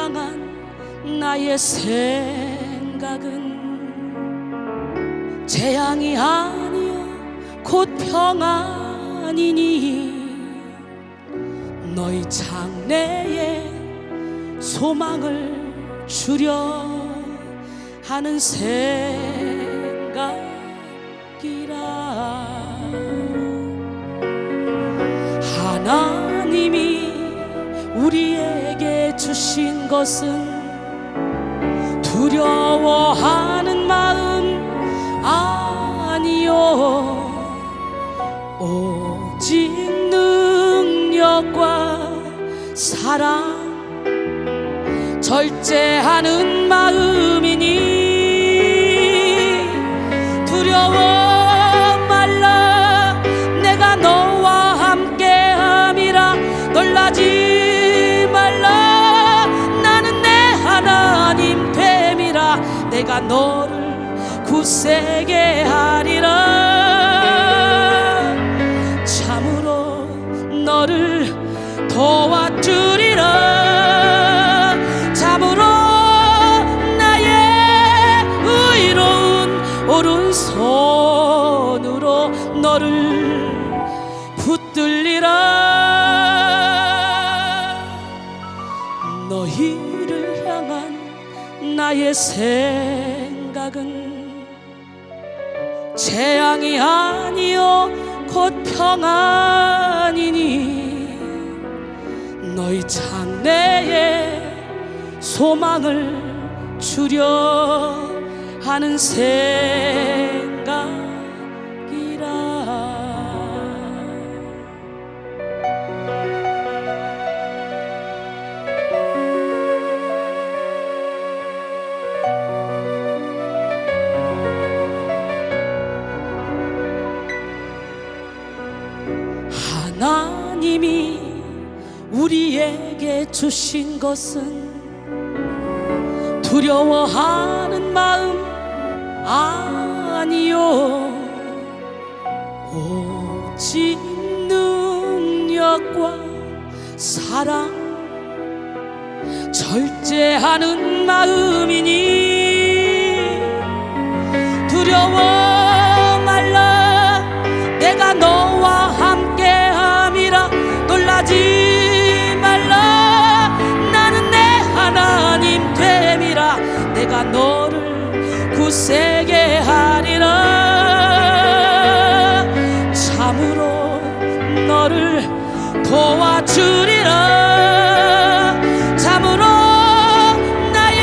향한 나의 생각은 재앙이 아니요 곧 평안이니 너희 장래에 소망을 주려 하는 생각이라. 하나님이 우리에게 주신 것은 두려워하는 마음 아니요 오직 능력과 사랑 절제하는 마음이니 두려워 말라 내가 너와 함께함이라. 놀라지 말라 나는 내 하나님 됨이라. 내가 너를 굳세게 하리라. 참으로 너를 도와주리라. 참으로 나의 의로운 오른손으로 너를 붙들리라. 너희를 향한 나의 생각은 재앙이 아니요 곧 평안이니 너희 장래에 소망을 주려 하는 생각이라. 하나님이 우리에게 주신 것은 두려워하는 마음 아니요 오직 능력과 사랑 절제하는 마음이니 두려워 말라 내가 너와 함께함이라. 놀라지 말라 나는 내 하나님 됨이라. 내가 너를 굳세게 하리라. 참으로 너를 도와주리라. 참으로 나의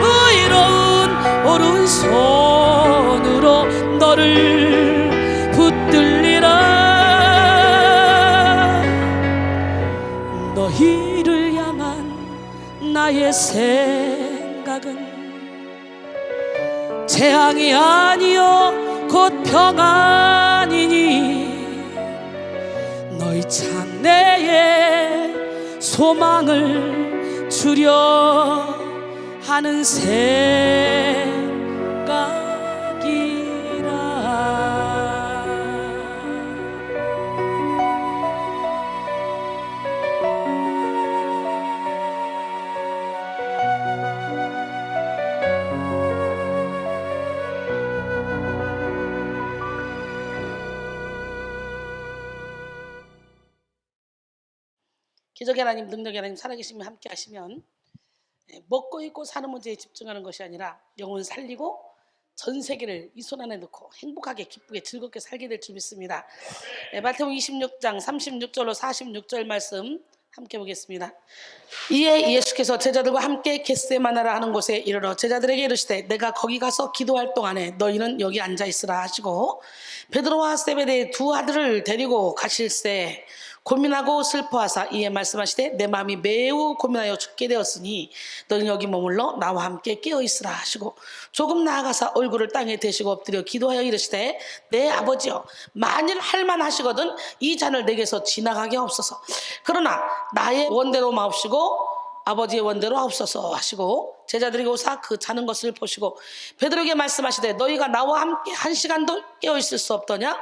의로운 오른손으로 너를 붙들리라. 너희를 향한 나의 생각은 재앙이 아니요 곧 평안이니 너희 장래에 소망을 주려 하는 생각이라. 기적의 하나님, 능력의 하나님, 살아계시며 함께 하시면 먹고 입고 사는 문제에 집중하는 것이 아니라 영혼 살리고 전 세계를 이 손 안에 넣고 행복하게 기쁘게 즐겁게 살게 될 줄 믿습니다. 마태복음 26장 36절로 46절 말씀 함께 보겠습니다. 이에 예수께서 제자들과 함께 겟세마네라 하는 곳에 이르러 제자들에게 이르시되 내가 거기 가서 기도할 동안에 너희는 여기 앉아 있으라 하시고 베드로와 세베대의 두 아들을 데리고 가실새 고민하고 슬퍼하사 이에 말씀하시되 내 마음이 매우 고민하여 죽게 되었으니 너는 여기 머물러 나와 함께 깨어있으라 하시고 조금 나아가사 얼굴을 땅에 대시고 엎드려 기도하여 이르시되 내 아버지여 만일 할만하시거든 이 잔을 내게서 지나가게 하옵소서. 그러나 나의 원대로 마옵시고 아버지의 원대로 하옵소서 하시고 제자들이 오사 그 자는 것을 보시고 베드로에게 말씀하시되 너희가 나와 함께 한 시간도 깨어있을 수 없더냐.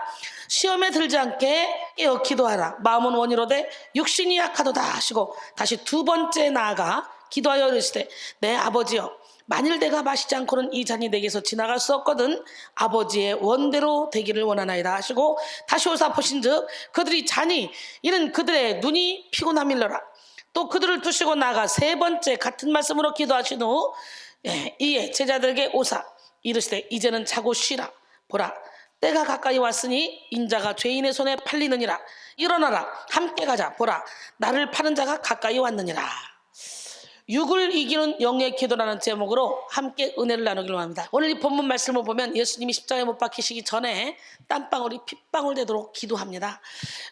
시험에 들지 않게 깨어 기도하라. 마음은 원이로되 육신이 약하도다 하시고 다시 두 번째 나아가 기도하여 이르시되 내 아버지여 만일 내가 마시지 않고는 이 잔이 내게서 지나갈 수 없거든 아버지의 원대로 되기를 원하나이다 하시고 다시 오사 보신즉 그들이 잔이 이는 그들의 눈이 피곤함일러라. 또 그들을 두시고 나가 세 번째 같은 말씀으로 기도하신 후 이에 제자들에게 오사 이르시되 이제는 자고 쉬라. 보라 때가 가까이 왔으니 인자가 죄인의 손에 팔리느니라. 일어나라 함께 가자. 보라 나를 파는 자가 가까이 왔느니라. 육을 이기는 영의 기도라는 제목으로 함께 은혜를 나누기로 합니다. 오늘 이 본문 말씀을 보면 예수님이 십자가에 못 박히시기 전에 땀방울이 핏방울 되도록 기도합니다.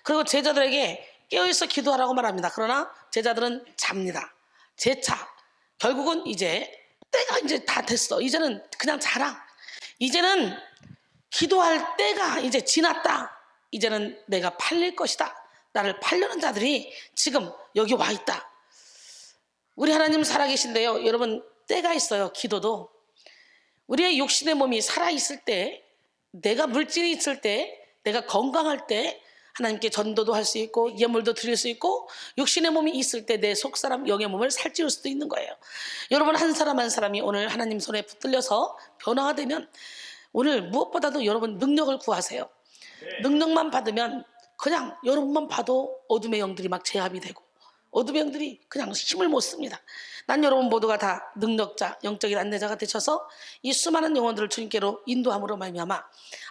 그리고 제자들에게 깨어있어 기도하라고 말합니다. 그러나 제자들은 잡니다. 재차 결국은 이제 때가 이제 다 됐어. 이제는 그냥 자라. 이제는 기도할 때가 이제 지났다. 이제는 내가 팔릴 것이다. 나를 팔려는 자들이 지금 여기 와 있다. 우리 하나님 살아계신데요. 여러분 때가 있어요. 기도도 우리의 육신의 몸이 살아있을 때, 내가 물질이 있을 때, 내가 건강할 때 하나님께 전도도 할 수 있고 예물도 드릴 수 있고, 육신의 몸이 있을 때 내 속사람 영의 몸을 살찌울 수도 있는 거예요. 여러분 한 사람 한 사람이 오늘 하나님 손에 붙들려서 변화가 되면 오늘 무엇보다도 여러분 능력을 구하세요. 능력만 받으면 그냥 여러분만 봐도 어둠의 영들이 막 제압이 되고 어둠의 영들이 그냥 힘을 못 씁니다. 난 여러분 모두가 다 능력자, 영적인 안내자가 되셔서 이 수많은 영혼들을 주님께로 인도함으로 말미암아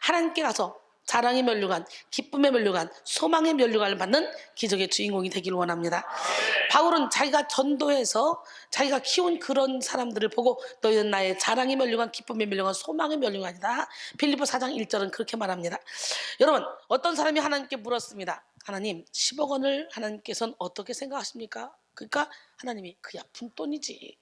하나님께 가서 자랑의 면류관, 기쁨의 면류관, 소망의 면류관을 받는 기적의 주인공이 되기를 원합니다. 바울은 자기가 전도해서 자기가 키운 그런 사람들을 보고 너희는 나의 자랑의 면류관, 기쁨의 면류관, 소망의 면류관이다. 빌립보 4장 1절은 그렇게 말합니다. 여러분 어떤 사람이 하나님께 물었습니다. 하나님 10억 원을 하나님께서는 어떻게 생각하십니까? 그러니까 하나님이 그야 푼돈이지.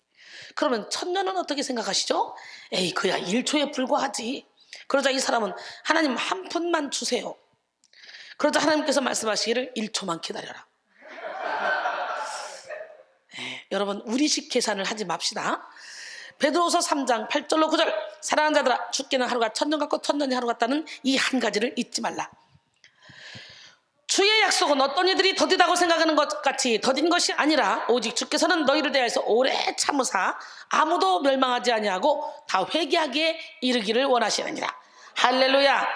그러면 1000년은 어떻게 생각하시죠? 에이 그야 1초에 불과하지. 그러자 이 사람은 하나님 한 푼만 주세요. 그러자 하나님께서 말씀하시기를 1초만 기다려라. 여러분 우리식 계산을 하지 맙시다. 베드로서 3장 8절로 9절 사랑하는 자들아 죽기는 하루가 1000년 같고 1000년이 하루 같다는 이 한 가지를 잊지 말라. 주의 약속은 어떤 이들이 더디다고 생각하는 것 같이 더딘 것이 아니라 오직 주께서는 너희를 대하여서 오래 참으사 아무도 멸망하지 아니하고 다 회개하기에 이르기를 원하시느니라. 할렐루야.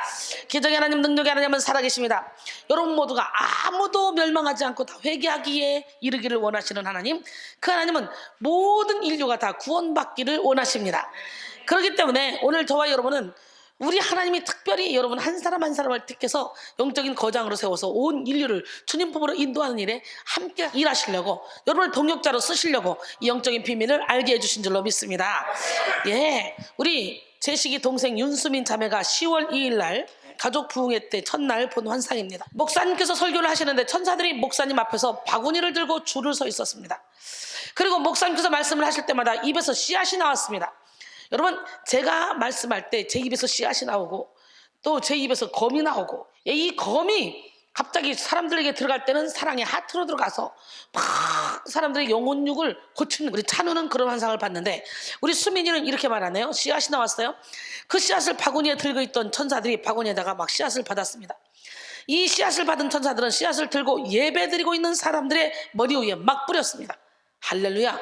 기적의 하나님, 능력의 하나님은 살아계십니다. 여러분 모두가 아무도 멸망하지 않고 다 회개하기에 이르기를 원하시는 하나님, 그 하나님은 모든 인류가 다 구원받기를 원하십니다. 그렇기 때문에 오늘 저와 여러분은 우리 하나님이 특별히 여러분 한 사람 한 사람을 택해서 영적인 거장으로 세워서 온 인류를 주님 품으로 인도하는 일에 함께 일하시려고, 여러분을 동역자로 쓰시려고 이 영적인 비밀을 알게 해주신 줄로 믿습니다. 우리 제식이 동생 윤수민 자매가 10월 2일 날 가족 부흥회 때 첫날 본 환상입니다. 목사님께서 설교를 하시는데 천사들이 목사님 앞에서 바구니를 들고 줄을 서 있었습니다. 그리고 목사님께서 말씀을 하실 때마다 입에서 씨앗이 나왔습니다. 여러분 제가 말씀할 때 제 입에서 씨앗이 나오고 또 제 입에서 검이 나오고, 이 검이 갑자기 사람들에게 들어갈 때는 사랑의 하트로 들어가서 막 사람들의 영혼육을 고치는, 우리 찬우는 그런 환상을 봤는데 우리 수민이는 이렇게 말하네요. 씨앗이 나왔어요. 그 씨앗을 바구니에 들고 있던 천사들이 바구니에다가 막 씨앗을 받았습니다. 이 씨앗을 받은 천사들은 씨앗을 들고 예배드리고 있는 사람들의 머리 위에 막 뿌렸습니다. 할렐루야.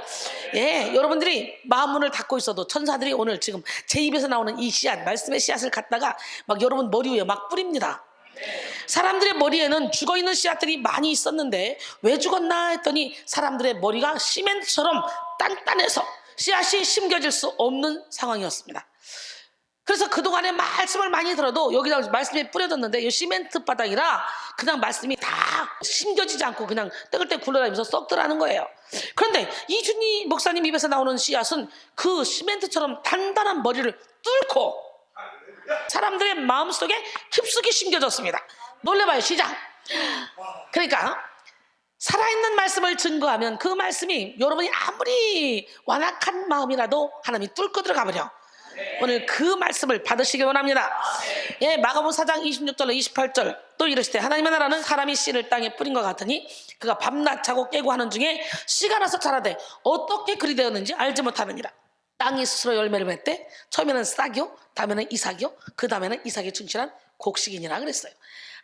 여러분들이 마음문을 닫고 있어도 천사들이 오늘 지금 제 입에서 나오는 이 씨앗, 말씀의 씨앗을 갖다가 막 여러분 머리 위에 막 뿌립니다. 사람들의 머리에는 죽어있는 씨앗들이 많이 있었는데 왜 죽었나 했더니 사람들의 머리가 시멘트처럼 단단해서 씨앗이 심겨질 수 없는 상황이었습니다. 그래서 그동안에 말씀을 많이 들어도 여기다 말씀이 뿌려졌는데 이 시멘트 바닥이라 그냥 말씀이 다 심겨지지 않고 그냥 떼글떼글 굴러다니면서 썩더라는 거예요. 그런데 이준희 목사님 입에서 나오는 씨앗은 그 시멘트처럼 단단한 머리를 뚫고 사람들의 마음속에 깊숙이 심겨졌습니다. 놀래봐요. 시작. 그러니까 살아있는 말씀을 증거하면 그 말씀이 여러분이 아무리 완악한 마음이라도 하나님이 뚫고 들어가 버려. 오늘 그 말씀을 받으시기 원합니다. 마가복음 4장 26절로 28절 또 이르시되 하나님의 나라는 사람이 씨를 땅에 뿌린 것 같으니 그가 밤낮 자고 깨고 하는 중에 씨가 나서 자라되 어떻게 그리 되었는지 알지 못하느니라. 땅이 스스로 열매를 맺되 처음에는 싹이요, 다음에는 이삭이요, 그 다음에는 이삭이 충실한 곡식이니라 그랬어요.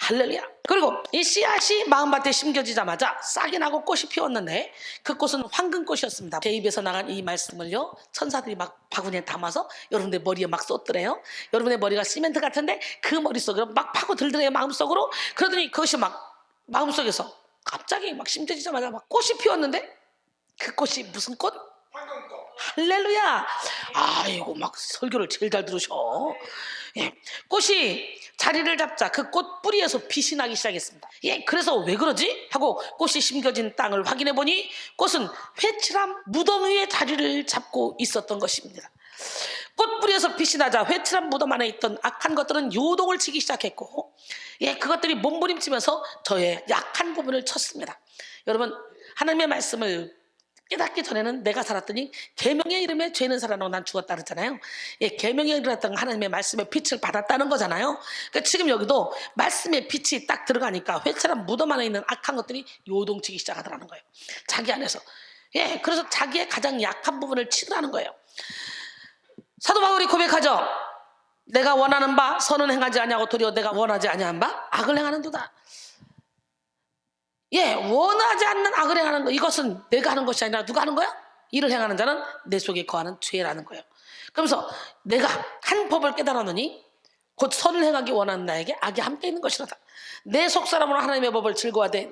할렐루야. 그리고 이 씨앗이 마음밭에 심겨지자마자 싹이 나고 꽃이 피었는데 그 꽃은 황금꽃이었습니다. 제 입에서 나간 이 말씀을요, 천사들이 막 바구니에 담아서 여러분들 머리에 막 쏟더래요. 여러분의 머리가 시멘트 같은데 그 머릿속으로 막 파고들더래요, 마음속으로. 그러더니 그것이 막 마음속에서 갑자기 막 심겨지자마자 막 꽃이 피었는데 그 꽃이 무슨 꽃? 할렐루야. 아이고, 막 설교를 제일 잘 들으셔. 예, 꽃이 자리를 잡자 그 꽃 뿌리에서 빛이 나기 시작했습니다. 예, 그래서 왜 그러지? 하고 꽃이 심겨진 땅을 확인해 보니 꽃은 회칠한 무덤 위에 자리를 잡고 있었던 것입니다. 꽃 뿌리에서 빛이 나자 회칠한 무덤 안에 있던 악한 것들은 요동을 치기 시작했고, 예, 그것들이 몸부림치면서 저의 약한 부분을 쳤습니다. 여러분, 하나님의 말씀을 깨닫기 전에는 내가 살았더니 계명의 이름에 죄는 살아나고 난 죽었다 그랬잖아요. 예, 계명의 이름이었던 하나님의 말씀의 빛을 받았다는 거잖아요. 그러니까 지금 여기도 말씀의 빛이 딱 들어가니까 회칠한 무덤 안에 있는 악한 것들이 요동치기 시작하더라는 거예요, 자기 안에서. 예, 그래서 자기의 가장 약한 부분을 치더라는 거예요. 사도 바울이 고백하죠. 내가 원하는 바 선은 행하지 아니하고 도리어 내가 원하지 아니한 바 악을 행하는도다. 예, 원하지 않는 악을 행하는 거, 이것은 내가 하는 것이 아니라 누가 하는 거야? 이를 행하는 자는 내 속에 거하는 죄라는 거예요. 그러면서 내가 한 법을 깨달았느니 곧 선을 행하기 원하는 나에게 악이 함께 있는 것이로다. 내 속사람으로 하나님의 법을 즐거워하되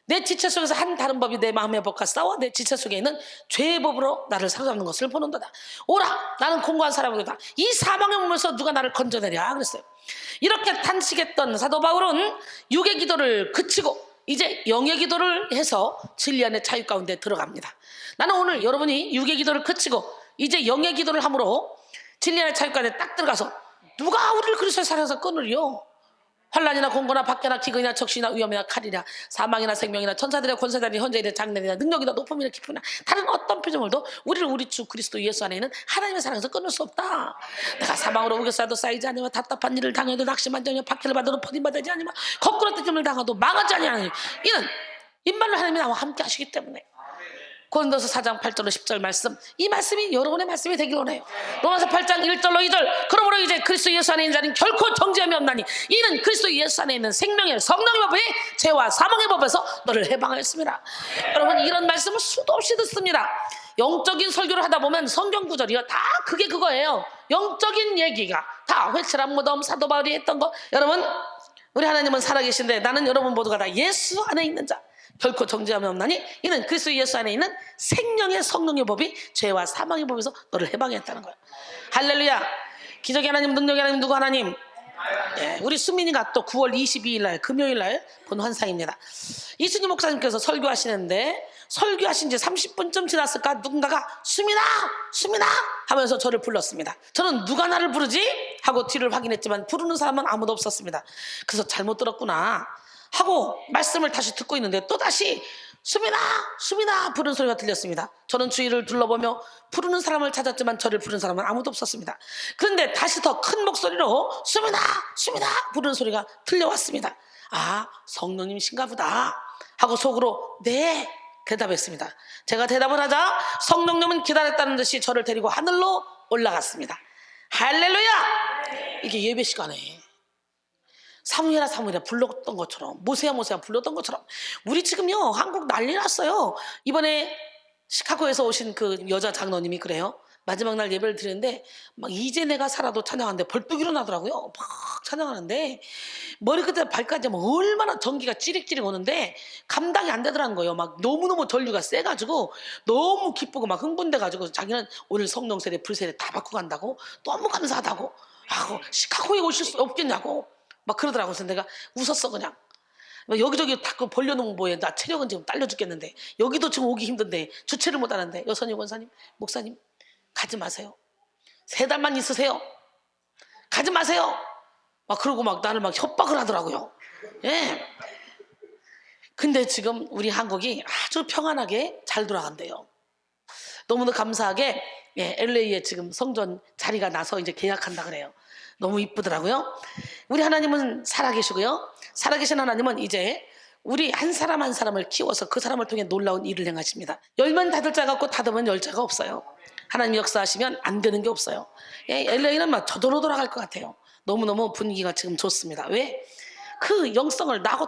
내 지체 속에서 한 다른 법이 내 마음의 법과 싸워 내 지체 속에 있는 죄의 법으로 나를 사로잡는 것을 보는도다. 오라, 나는 공고한 사람이다. 이 사망의 몸에서 누가 나를 건져내랴 그랬어요. 이렇게 탄식했던 사도 바울은 육의 기도를 그치고 이제 영의 기도를 해서 진리 안의 자유 가운데 들어갑니다. 나는 오늘 여러분이 육의 기도를 그치고 이제 영의 기도를 함으로 진리 안의 자유 가운데 딱 들어가서 누가 우리를 그리스도의 사랑에서 끊으리요? 환난이나 공고나 박해나 기근이나 적시나 위험이나 칼이나 사망이나 생명이나 천사들의 권세자니 현재이나 장래이나 능력이나 높음이나 깊음이나 다른 어떤 표정을도 우리를 우리 주 그리스도 예수 안에 있는 하나님의 사랑에서 끊을 수 없다. 내가 사망으로 우겨싸도 쌓이지 아니면 답답한 일을 당해도 낙심하지 아니면 박해를 받아도 버림받지 아니면 거꾸로 뜯김을 당해도 망하지 아니하니 이는 임마누엘 하나님이 나와 함께 하시기 때문에. 고린도서 4장 8절로 10절 말씀, 이 말씀이 여러분의 말씀이 되길 원해요. 로마서 8장 1절로 2절, 그러므로 이제 그리스도 예수 안에 있는 자는 결코 정죄함이 없나니 이는 그리스도 예수 안에 있는 생명의 성령의 법에 죄와 사망의 법에서 너를 해방하였습니다. 여러분, 이런 말씀을 수도 없이 듣습니다. 영적인 설교를 하다 보면 성경 구절이요, 다 그게 그거예요. 영적인 얘기가 다 회칠한 무덤, 사도 바울이 했던 거. 여러분, 우리 하나님은 살아계신데 나는 여러분 모두가 다 예수 안에 있는 자, 결코 정죄함이 없나니 이는 그리스도 예수 안에 있는 생명의 성령의 법이 죄와 사망의 법에서 너를 해방했다는 거예요. 할렐루야. 기적의 하나님, 능력의 하나님, 누구 하나님? 예, 우리 수민이가 또 9월 22일 날 금요일 날 본 환상입니다. 이순희 목사님께서 설교하시는데 설교하신 지 30분쯤 지났을까 누군가가 수민아 수민아 하면서 저를 불렀습니다. 저는 누가 나를 부르지? 하고 뒤를 확인했지만 부르는 사람은 아무도 없었습니다. 그래서 잘못 들었구나 하고 말씀을 다시 듣고 있는데 또다시 수민아 수민아 부르는 소리가 들렸습니다. 저는 주위를 둘러보며 부르는 사람을 찾았지만 저를 부르는 사람은 아무도 없었습니다. 그런데 다시 더 큰 목소리로 수민아 수민아 부르는 소리가 들려왔습니다. 아, 성령님이신가 보다 하고 속으로 네 대답했습니다. 제가 대답을 하자 성령님은 기다렸다는 듯이 저를 데리고 하늘로 올라갔습니다. 할렐루야. 이게 예배 시간에 사무엘아 사무엘아 불렀던 것처럼, 모세야 모세야 불렀던 것처럼, 우리 지금요 한국 난리 났어요. 이번에 시카고에서 오신 그 여자 장로님이 그래요. 마지막 날 예배를 드리는데 막 이제 내가 살아도 찬양하는데 벌떡 일어나더라고요. 막 찬양하는데 머리끝에 발까지 막 얼마나 전기가 찌릭찌릭 오는데 감당이 안 되더라는 거예요. 막 너무너무 전류가 세가지고 너무 기쁘고 막 흥분돼가지고 자기는 오늘 성령 세례 불세례 다 받고 간다고, 너무 감사하다고 하고 시카고에 오실 수 없겠냐고 막 그러더라고요. 그래서 내가 웃었어 그냥. 여기저기 다 벌려놓으면 뭐해. 나 체력은 지금 딸려 죽겠는데 여기도 지금 오기 힘든데 주체를 못하는데 여선이 원사님 목사님 가지 마세요. 3달만 있으세요. 가지 마세요. 막 그러고 막 나를 막 협박을 하더라고요. 예. 근데 지금 우리 한국이 아주 평안하게 잘 돌아간대요. 너무나 감사하게 예, LA에 지금 성전 자리가 나서 이제 계약한다 그래요. 너무 이쁘더라고요. 우리 하나님은 살아계시고요. 살아계신 하나님은 이제 우리 한 사람 한 사람을 키워서 그 사람을 통해 놀라운 일을 행하십니다. 열면 닫을 자가 없고 닫으면 열 자가 없어요. 하나님 역사하시면 안 되는 게 없어요. 예, LA는 막 저절로 돌아갈 것 같아요. 너무너무 분위기가 지금 좋습니다. 왜? 그 영성을 나하고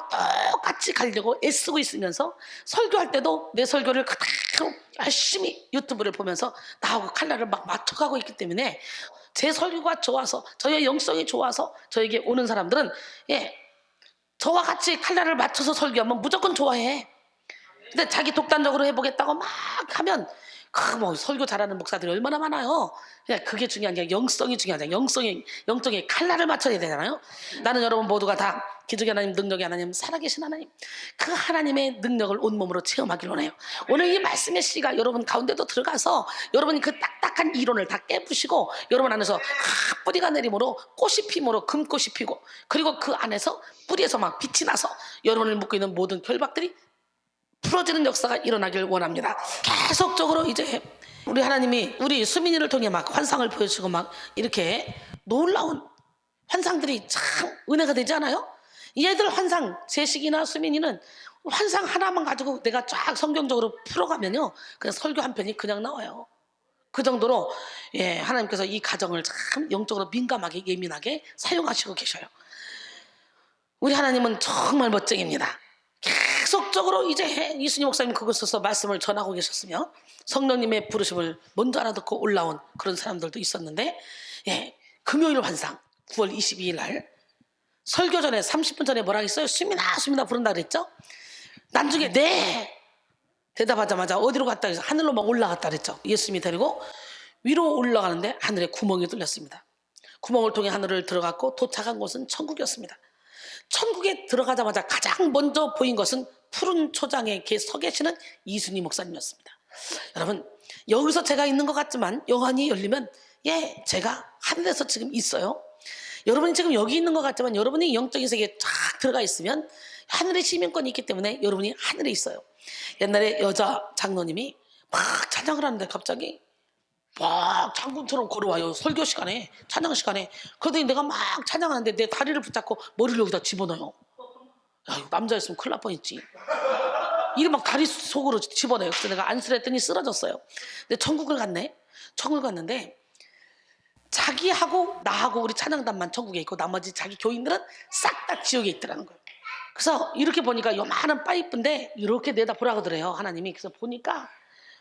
똑같이 가려고 애쓰고 있으면서 설교할 때도 내 설교를 그대로 열심히 유튜브를 보면서 나하고 칼날을 막 맞춰가고 있기 때문에 제 설교가 좋아서, 저의 영성이 좋아서 저에게 오는 사람들은 저와 같이 칼날을 맞춰서 설교하면 무조건 좋아해. 근데 자기 독단적으로 해보겠다고 막 하면 뭐 설교 잘하는 목사들이 얼마나 많아요. 그냥 그게 중요한 게 영성이 중요하잖아요. 영성에 칼날을 맞춰야 되잖아요. 나는 여러분 모두가 다 기적의 하나님, 능력의 하나님, 살아계신 하나님, 그 하나님의 능력을 온몸으로 체험하길 원해요. 오늘 이 말씀의 씨가 여러분 가운데도 들어가서 여러분이 그 딱딱한 이론을 다 깨부시고 여러분 안에서 뿌리가 내림으로 꽃이 피므로 금꽃이 피고, 그리고 그 안에서 뿌리에서 막 빛이 나서 여러분을 묶고 있는 모든 결박들이 풀어지는 역사가 일어나길 원합니다. 계속적으로 이제 우리 하나님이 우리 수민이를 통해 막 환상을 보여주고 막 이렇게 놀라운 환상들이 참 은혜가 되지 않아요? 얘들 환상, 제식이나 수민이는 환상 하나만 가지고 내가 쫙 성경적으로 풀어가면요, 그냥 설교 한 편이 그냥 나와요. 그 정도로 하나님께서 이 가정을 참 영적으로 민감하게 예민하게 사용하시고 계셔요. 우리 하나님은 정말 멋쟁입니다. 계속적으로 이제 이순희 목사님 그곳에서 말씀을 전하고 계셨으며 성령님의 부르심을 먼저 알아듣고 올라온 그런 사람들도 있었는데, 금요일 환상 9월 22일 날 설교 전에 30분 전에 뭐라 했어요? 수민아 부른다 그랬죠? 나중에 네 대답하자마자 어디로 갔다 해서 하늘로 막 올라갔다 그랬죠. 예수님이 데리고 위로 올라가는데 하늘에 구멍이 뚫렸습니다. 구멍을 통해 하늘을 들어갔고 도착한 곳은 천국이었습니다. 천국에 들어가자마자 가장 먼저 보인 것은 푸른 초장에 이렇게 서 계시는 이순희 목사님이었습니다. 여러분, 여기서 제가 있는 것 같지만 영안이 열리면 제가 하늘에서 지금 있어요. 여러분이 지금 여기 있는 것 같지만 여러분이 영적인 세계에 쫙 들어가 있으면 하늘의 시민권이 있기 때문에 여러분이 하늘에 있어요. 옛날에 여자 장로님이 막 찬양을 하는데 갑자기 막 장군처럼 걸어와요. 설교 시간에, 찬양 시간에. 그러더니 내가 막 찬양하는데 내 다리를 붙잡고 머리를 여기다 집어넣어요. 야, 이거 남자였으면 큰일 날 뻔했지. 이를 막 다리 속으로 집어넣어요. 그래서 내가 안쓰랬더니 쓰러졌어요. 근데 천국을 갔는데 자기하고 나하고 우리 찬양단만 천국에 있고 나머지 자기 교인들은 싹 다 지옥에 있더라는 거예요. 그래서 이렇게 보니까 요만한 파이프인데 이렇게 내다 보라고 그래요, 하나님이. 그래서 보니까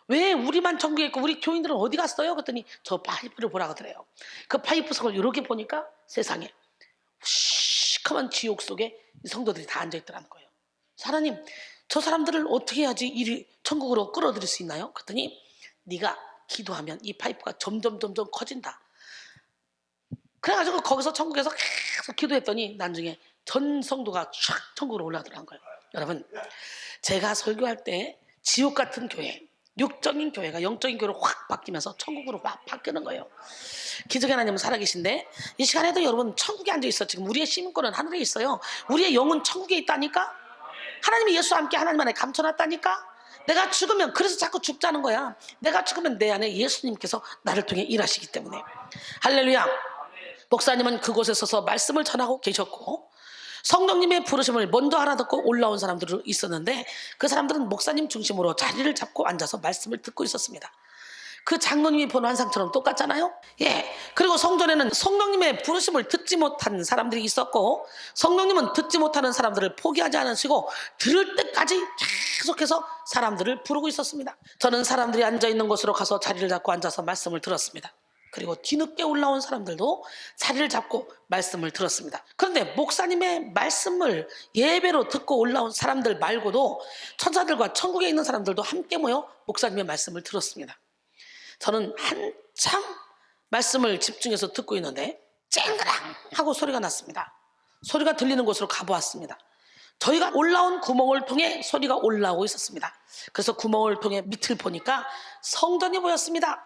왜 우리만 천국에 있고 우리 교인들은 어디 갔어요? 그랬더니 저 파이프를 보라고 그래요. 그 파이프 속을 이렇게 보니까 세상에 시커먼 지옥 속에 이 성도들이 다 앉아있더라는 거예요. 하나님, 저 사람들을 어떻게 해야지 이리 천국으로 끌어들일 수 있나요? 그랬더니 네가 기도하면 이 파이프가 점점 커진다. 그래가지고 거기서 천국에서 계속 기도했더니 나중에 전 성도가 쫙 천국으로 올라가더라는 거예요. 여러분, 제가 설교할 때 지옥 같은 교회, 육적인 교회가 영적인 교회로 확 바뀌면서 천국으로 확 바뀌는 거예요. 기적의 하나님은 살아계신데 이 시간에도 여러분 천국에 앉아있어. 지금 우리의 시민권은 하늘에 있어요. 우리의 영은 천국에 있다니까. 하나님이 예수와 함께 하나님 안에 감춰놨다니까. 내가 죽으면, 그래서 자꾸 죽자는 거야. 내가 죽으면 내 안에 예수님께서 나를 통해 일하시기 때문에. 할렐루야. 목사님은 그곳에 서서 말씀을 전하고 계셨고 성령님의 부르심을 먼저 알아듣고 올라온 사람들도 있었는데 그 사람들은 목사님 중심으로 자리를 잡고 앉아서 말씀을 듣고 있었습니다. 그 장로님이 본 환상처럼 똑같잖아요. 그리고 성전에는 성령님의 부르심을 듣지 못한 사람들이 있었고 성령님은 듣지 못하는 사람들을 포기하지 않으시고 들을 때까지 계속해서 사람들을 부르고 있었습니다. 저는 사람들이 앉아있는 곳으로 가서 자리를 잡고 앉아서 말씀을 들었습니다. 그리고 뒤늦게 올라온 사람들도 자리를 잡고 말씀을 들었습니다. 그런데 목사님의 말씀을 예배로 듣고 올라온 사람들 말고도 천사들과 천국에 있는 사람들도 함께 모여 목사님의 말씀을 들었습니다. 저는 한참 말씀을 집중해서 듣고 있는데 쨍그랑 하고 소리가 났습니다. 소리가 들리는 곳으로 가보았습니다. 저희가 올라온 구멍을 통해 소리가 올라오고 있었습니다. 그래서 구멍을 통해 밑을 보니까 성전이 보였습니다.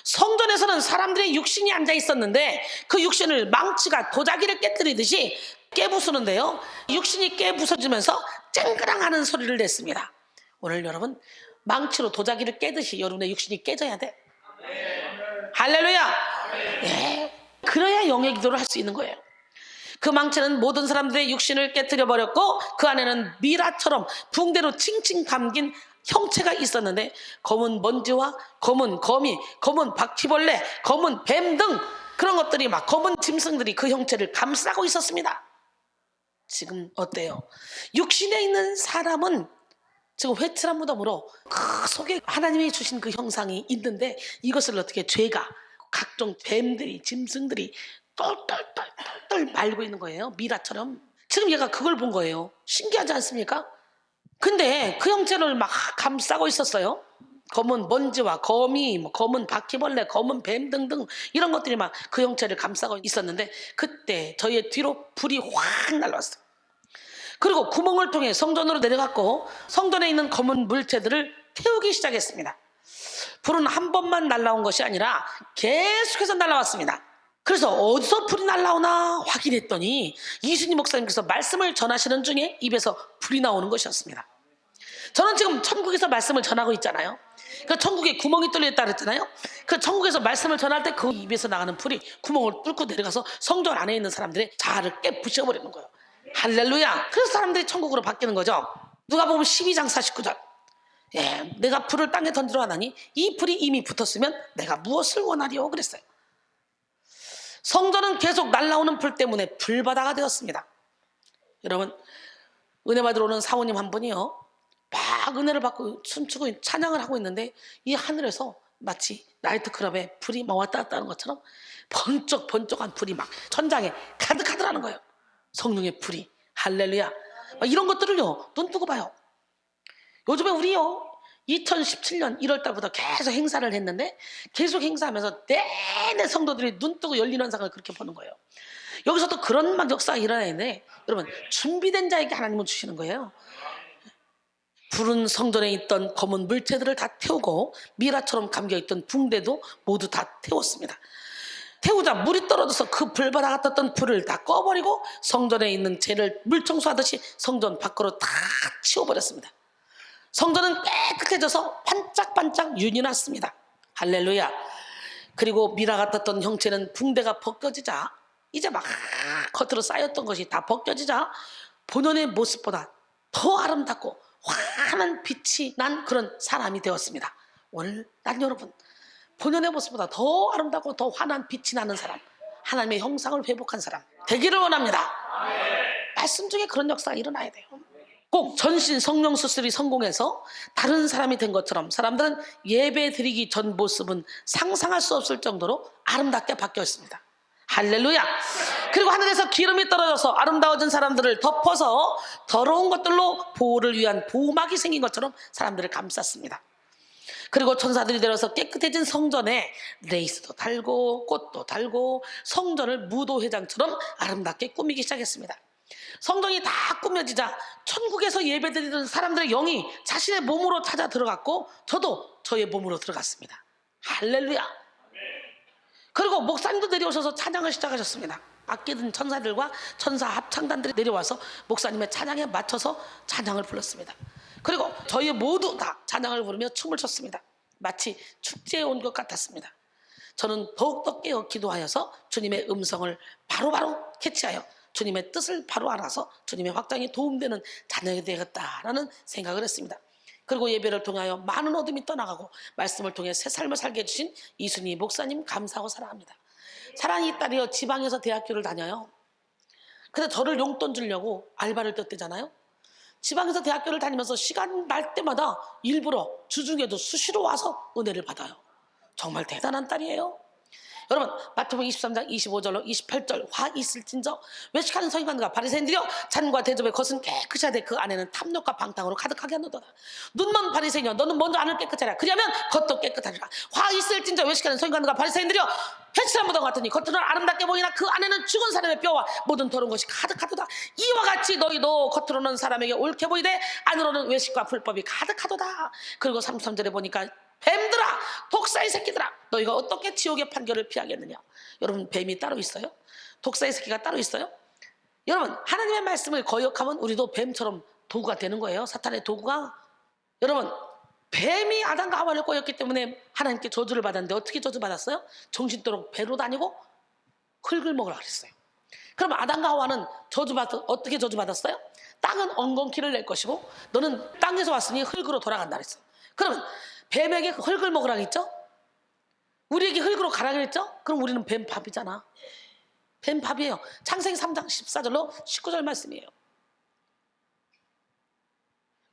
성전에서는 사람들의 육신이 앉아 있었는데 그 육신을 망치가 도자기를 깨뜨리듯이 깨부수는데요, 육신이 깨부서지면서 쨍그랑하는 소리를 냈습니다. 오늘 여러분 망치로 도자기를 깨듯이 여러분의 육신이 깨져야 돼. 할렐루야. 그래야 영의 기도를 할 수 있는 거예요. 그 망치는 모든 사람들의 육신을 깨뜨려 버렸고 그 안에는 미라처럼 붕대로 칭칭 감긴 형체가 있었는데 검은 먼지와 검은 거미, 검은 바퀴벌레, 검은 뱀 등 그런 것들이 막 검은 짐승들이 그 형체를 감싸고 있었습니다. 지금 어때요? 육신에 있는 사람은 지금 회칠한 무덤으로 그 속에 하나님이 주신 그 형상이 있는데 이것을 어떻게 죄가 각종 뱀들이 짐승들이 똘똘똘똘 말고 있는 거예요. 미라처럼. 지금 얘가 그걸 본 거예요. 신기하지 않습니까? 근데 그 형체를 막 감싸고 있었어요. 검은 먼지와 거미, 검은 바퀴벌레, 검은 뱀 등등 이런 것들이 막 그 형체를 감싸고 있었는데 그때 저희의 뒤로 불이 확 날라왔어요. 그리고 구멍을 통해 성전으로 내려갔고 성전에 있는 검은 물체들을 태우기 시작했습니다. 불은 한 번만 날라온 것이 아니라 계속해서 날라왔습니다. 그래서 어디서 불이 날라오나 확인했더니 이순희 목사님께서 말씀을 전하시는 중에 입에서 불이 나오는 것이었습니다. 저는 지금 천국에서 말씀을 전하고 있잖아요. 그 천국에 구멍이 뚫려 있다 그랬잖아요. 그 천국에서 말씀을 전할 때 그 입에서 나가는 불이 구멍을 뚫고 내려가서 성전 안에 있는 사람들의 자아를 깨부셔버리는 거예요. 할렐루야. 그래서 사람들이 천국으로 바뀌는 거죠. 누가복음 12장 49절. 예, 내가 불을 땅에 던지러 하나니 이 불이 이미 붙었으면 내가 무엇을 원하리요 그랬어요. 성전은 계속 날라오는 불 때문에 불바다가 되었습니다. 여러분, 은혜 받으러 오는 사모님 한 분이요, 막 은혜를 받고 춤추고 찬양을 하고 있는데 이 하늘에서 마치 나이트클럽에 불이 막 왔다 갔다 하는 것처럼 번쩍번쩍한 불이 막 천장에 가득하더라는 거예요. 성령의 불이. 할렐루야. 이런 것들을요 눈 뜨고 봐요. 요즘에 우리요 2017년 1월 달부터 계속 행사를 했는데 계속 행사하면서 내내 성도들이 눈 뜨고 열린 환상을 그렇게 보는 거예요. 여기서 또 그런 막 역사가 일어나는데 여러분, 준비된 자에게 하나님은 주시는 거예요. 푸른 성전에 있던 검은 물체들을 다 태우고 미라처럼 감겨있던 붕대도 모두 다 태웠습니다. 태우자 물이 떨어져서 그 불바다가 떴던 불을 다 꺼버리고 성전에 있는 재를 물청소하듯이 성전 밖으로 다 치워버렸습니다. 성전은 깨끗해져서 반짝반짝 윤이 났습니다. 할렐루야. 그리고 미라가 떴던 형체는 붕대가 벗겨지자 이제 막 겉으로 쌓였던 것이 다 벗겨지자 본연의 모습보다 더 아름답고 환한 빛이 난 그런 사람이 되었습니다. 오늘 난 여러분, 본연의 모습보다 더 아름답고 더 환한 빛이 나는 사람, 하나님의 형상을 회복한 사람 되기를 원합니다. 말씀 중에 그런 역사가 일어나야 돼요. 꼭 전신 성령 수술이 성공해서 다른 사람이 된 것처럼 사람들은 예배 드리기 전 모습은 상상할 수 없을 정도로 아름답게 바뀌어 있습니다. 할렐루야. 그리고 하늘에서 기름이 떨어져서 아름다워진 사람들을 덮어서 더러운 것들로 보호를 위한 보호막이 생긴 것처럼 사람들을 감쌌습니다. 그리고 천사들이 내려서 깨끗해진 성전에 레이스도 달고 꽃도 달고 성전을 무도회장처럼 아름답게 꾸미기 시작했습니다. 성전이 다 꾸며지자 천국에서 예배드리는 사람들의 영이 자신의 몸으로 찾아 들어갔고 저도 저의 몸으로 들어갔습니다. 할렐루야. 그리고 목사님도 내려오셔서 찬양을 시작하셨습니다. 아끼던 천사들과 천사 합창단들이 내려와서 목사님의 찬양에 맞춰서 찬양을 불렀습니다. 그리고 저희 모두 다 찬양을 부르며 춤을 췄습니다. 마치 축제에 온 것 같았습니다. 저는 더욱더 깨어 기도하여서 주님의 음성을 바로바로 캐치하여 주님의 뜻을 바로 알아서 주님의 확장에 도움되는 자녀가 되겠다라는 생각을 했습니다. 그리고 예배를 통하여 많은 어둠이 떠나가고 말씀을 통해 새 삶을 살게 해주신 이순희 목사님 감사하고 사랑합니다. 사랑이 딸이요 지방에서 대학교를 다녀요. 근데 저를 용돈 주려고 알바를 떴대잖아요. 지방에서 대학교를 다니면서 시간 날 때마다 일부러 주중에도 수시로 와서 은혜를 받아요. 정말 대단한 딸이에요. 여러분, 마태복음 23장 25절로 28절 화 있을진저 외식하는 서기관들과 바리새인들이여 잔과 대접의 것은 깨끗이 하되 그 안에는 탐욕과 방탕으로 가득하게 하노도다. 눈먼 바리새인이여 너는 먼저 안을 깨끗이 하라. 그리하면 겉도 깨끗하리라. 화 있을진저 외식하는 서기관들과 바리새인들이여 회칠한 무덤 같으니 겉으로는 아름답게 보이나 그 안에는 죽은 사람의 뼈와 모든 더러운 것이 가득하도다. 이와 같이 너희도 겉으로는 사람에게 옳게 보이되 안으로는 외식과 불법이 가득하도다. 그리고 33절에 보니까 뱀들아, 독사의 새끼들아, 너희가 어떻게 지옥의 판결을 피하겠느냐. 여러분, 뱀이 따로 있어요? 독사의 새끼가 따로 있어요? 여러분, 하나님의 말씀을 거역하면 우리도 뱀처럼 도구가 되는 거예요. 사탄의 도구가. 여러분, 뱀이 아담과 하와를 꼬였기 때문에 하나님께 저주를 받았는데 어떻게 저주받았어요? 정신도록 배로 다니고 흙을 먹으라 그랬어요. 그럼 아담과 하와는 어떻게 저주받았어요? 땅은 엉겅퀴를 낼 것이고 너는 땅에서 왔으니 흙으로 돌아간다 그랬어요. 그러면 뱀에게 흙을 먹으라 했죠? 우리에게 흙으로 가라 그랬죠? 그럼 우리는 뱀밥이잖아. 뱀밥이에요. 창세기 3장 14절로 19절 말씀이에요.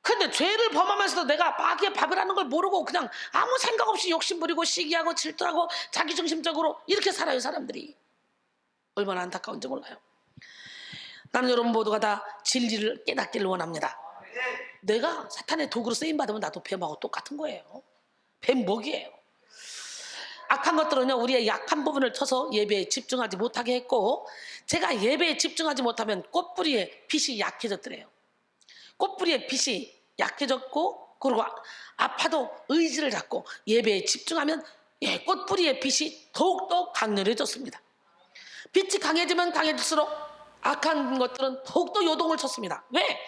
근데 죄를 범하면서도 내가 마귀의 밥이라는 걸 모르고 그냥 아무 생각 없이 욕심부리고 시기하고 질투하고 자기중심적으로 이렇게 살아요, 사람들이. 얼마나 안타까운지 몰라요. 나는 여러분 모두가 다 진리를 깨닫기를 원합니다. 내가 사탄의 도구로 쓰임받으면 나도 뱀하고 똑같은 거예요. 뱀먹이에요. 악한 것들은요, 우리의 약한 부분을 쳐서 예배에 집중하지 못하게 했고, 제가 예배에 집중하지 못하면 꽃뿌리의 빛이 약해졌더래요. 꽃뿌리의 빛이 약해졌고, 그리고 아파도 의지를 잡고 예배에 집중하면 꽃뿌리의 빛이 더욱더 강렬해졌습니다. 빛이 강해지면 강해질수록 악한 것들은 더욱더 요동을 쳤습니다. 왜?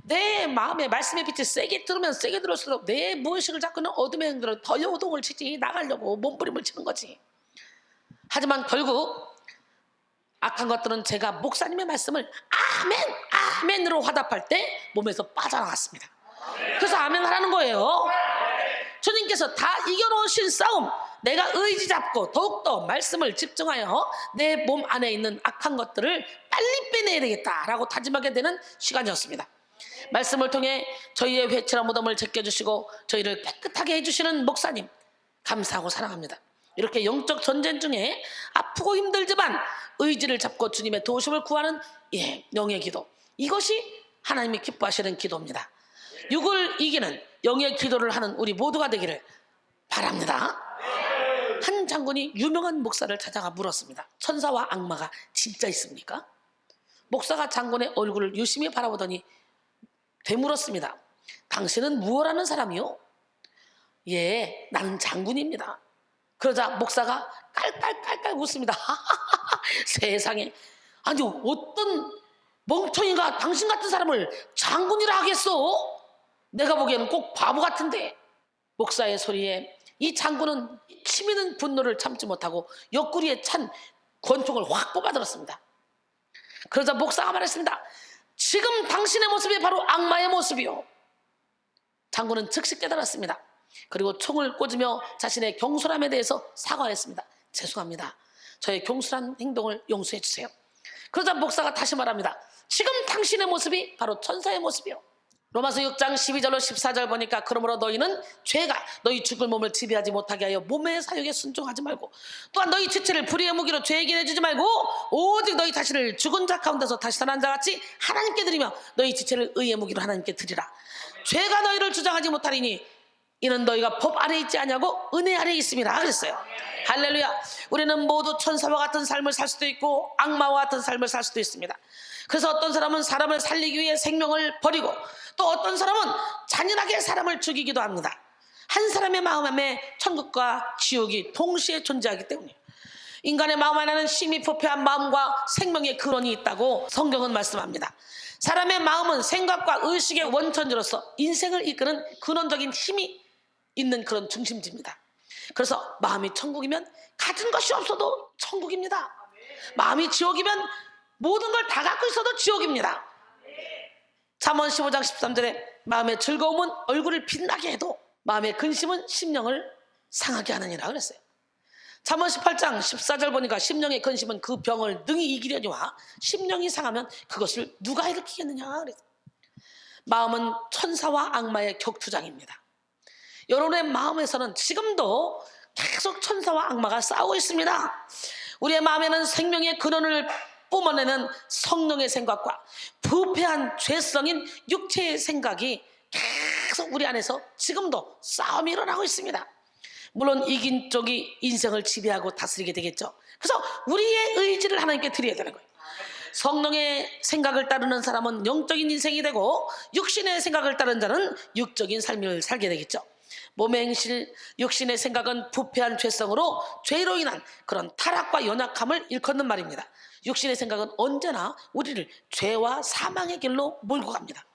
내 마음에 말씀의 빛이 세게 들으면 세게 들을수록 내 무의식을 잡고는 어둠의 행들은 더 요동을 치지, 나가려고 몸부림을 치는 거지. 하지만 결국 악한 것들은 제가 목사님의 말씀을 아멘, 아멘으로 화답할 때 몸에서 빠져나갔습니다. 그래서 아멘 하라는 거예요. 주님께서 다 이겨놓으신 싸움, 내가 의지 잡고 더욱더 말씀을 집중하여 내 몸 안에 있는 악한 것들을 빨리 빼내야 되겠다라고 다짐하게 되는 시간이었습니다. 말씀을 통해 저희의 회칠한 무덤을 제껴주시고 저희를 깨끗하게 해주시는 목사님, 감사하고 사랑합니다. 이렇게 영적 전쟁 중에 아프고 힘들지만 의지를 잡고 주님의 도우심을 구하는 영의 기도, 이것이 하나님이 기뻐하시는 기도입니다. 육을 이기는 영의 기도를 하는 우리 모두가 되기를 바랍니다. 한 장군이 유명한 목사를 찾아가 물었습니다. 천사와 악마가 진짜 있습니까? 목사가 장군의 얼굴을 유심히 바라보더니 되물었습니다. 당신은 무엇하는 사람이요? 예, 나는 장군입니다. 그러자 목사가 깔깔깔깔 웃습니다. 세상에, 아니 어떤 멍청이가 당신 같은 사람을 장군이라 하겠어? 내가 보기에는 꼭 바보 같은데. 목사의 소리에 이 장군은 치미는 분노를 참지 못하고 옆구리에 찬 권총을 확 뽑아들었습니다. 그러자 목사가 말했습니다. 지금 당신의 모습이 바로 악마의 모습이요. 장군은 즉시 깨달았습니다. 그리고 총을 꽂으며 자신의 경솔함에 대해서 사과했습니다. 죄송합니다. 저의 경솔한 행동을 용서해 주세요. 그러자 목사가 다시 말합니다. 지금 당신의 모습이 바로 천사의 모습이요. 로마서 6장 12절로 14절 보니까 그러므로 너희는 죄가 너희 죽을 몸을 지배하지 못하게 하여 몸의 사욕에 순종하지 말고, 또한 너희 지체를 불의의 무기로 죄에게 내주지 말고 오직 너희 자신을 죽은 자 가운데서 다시 살아난 자같이 하나님께 드리며 너희 지체를 의의 무기로 하나님께 드리라. 죄가 너희를 주장하지 못하리니 이는 너희가 법 아래 있지 아니하고 은혜 아래 있음이라 그랬어요. 할렐루야. 우리는 모두 천사와 같은 삶을 살 수도 있고 악마와 같은 삶을 살 수도 있습니다. 그래서 어떤 사람은 사람을 살리기 위해 생명을 버리고, 또 어떤 사람은 잔인하게 사람을 죽이기도 합니다. 한 사람의 마음에 천국과 지옥이 동시에 존재하기 때문이에요. 인간의 마음 안에는 심히 부패한 마음과 생명의 근원이 있다고 성경은 말씀합니다. 사람의 마음은 생각과 의식의 원천지로서 인생을 이끄는 근원적인 힘이 있는 그런 중심지입니다. 그래서 마음이 천국이면 가진 것이 없어도 천국입니다. 마음이 지옥이면 모든 걸 다 갖고 있어도 지옥입니다. 잠언 15장 13절에 마음의 즐거움은 얼굴을 빛나게 해도 마음의 근심은 심령을 상하게 하느니라 그랬어요. 잠언 18장 14절 보니까 심령의 근심은 그 병을 능히 이기려니와 심령이 상하면 그것을 누가 일으키겠느냐 그랬어요. 마음은 천사와 악마의 격투장입니다. 여러분의 마음에서는 지금도 계속 천사와 악마가 싸우고 있습니다. 우리의 마음에는 생명의 근원을 뿜어내는 성령의 생각과 부패한 죄성인 육체의 생각이 계속 우리 안에서 지금도 싸움이 일어나고 있습니다. 물론 이긴 쪽이 인생을 지배하고 다스리게 되겠죠. 그래서 우리의 의지를 하나님께 드려야 되는 거예요. 성령의 생각을 따르는 사람은 영적인 인생이 되고, 육신의 생각을 따르는 자는 육적인 삶을 살게 되겠죠. 몸의 행실, 육신의 생각은 부패한 죄성으로 죄로 인한 그런 타락과 연약함을 일컫는 말입니다. 육신의 생각은 언제나 우리를 죄와 사망의 길로 몰고 갑니다.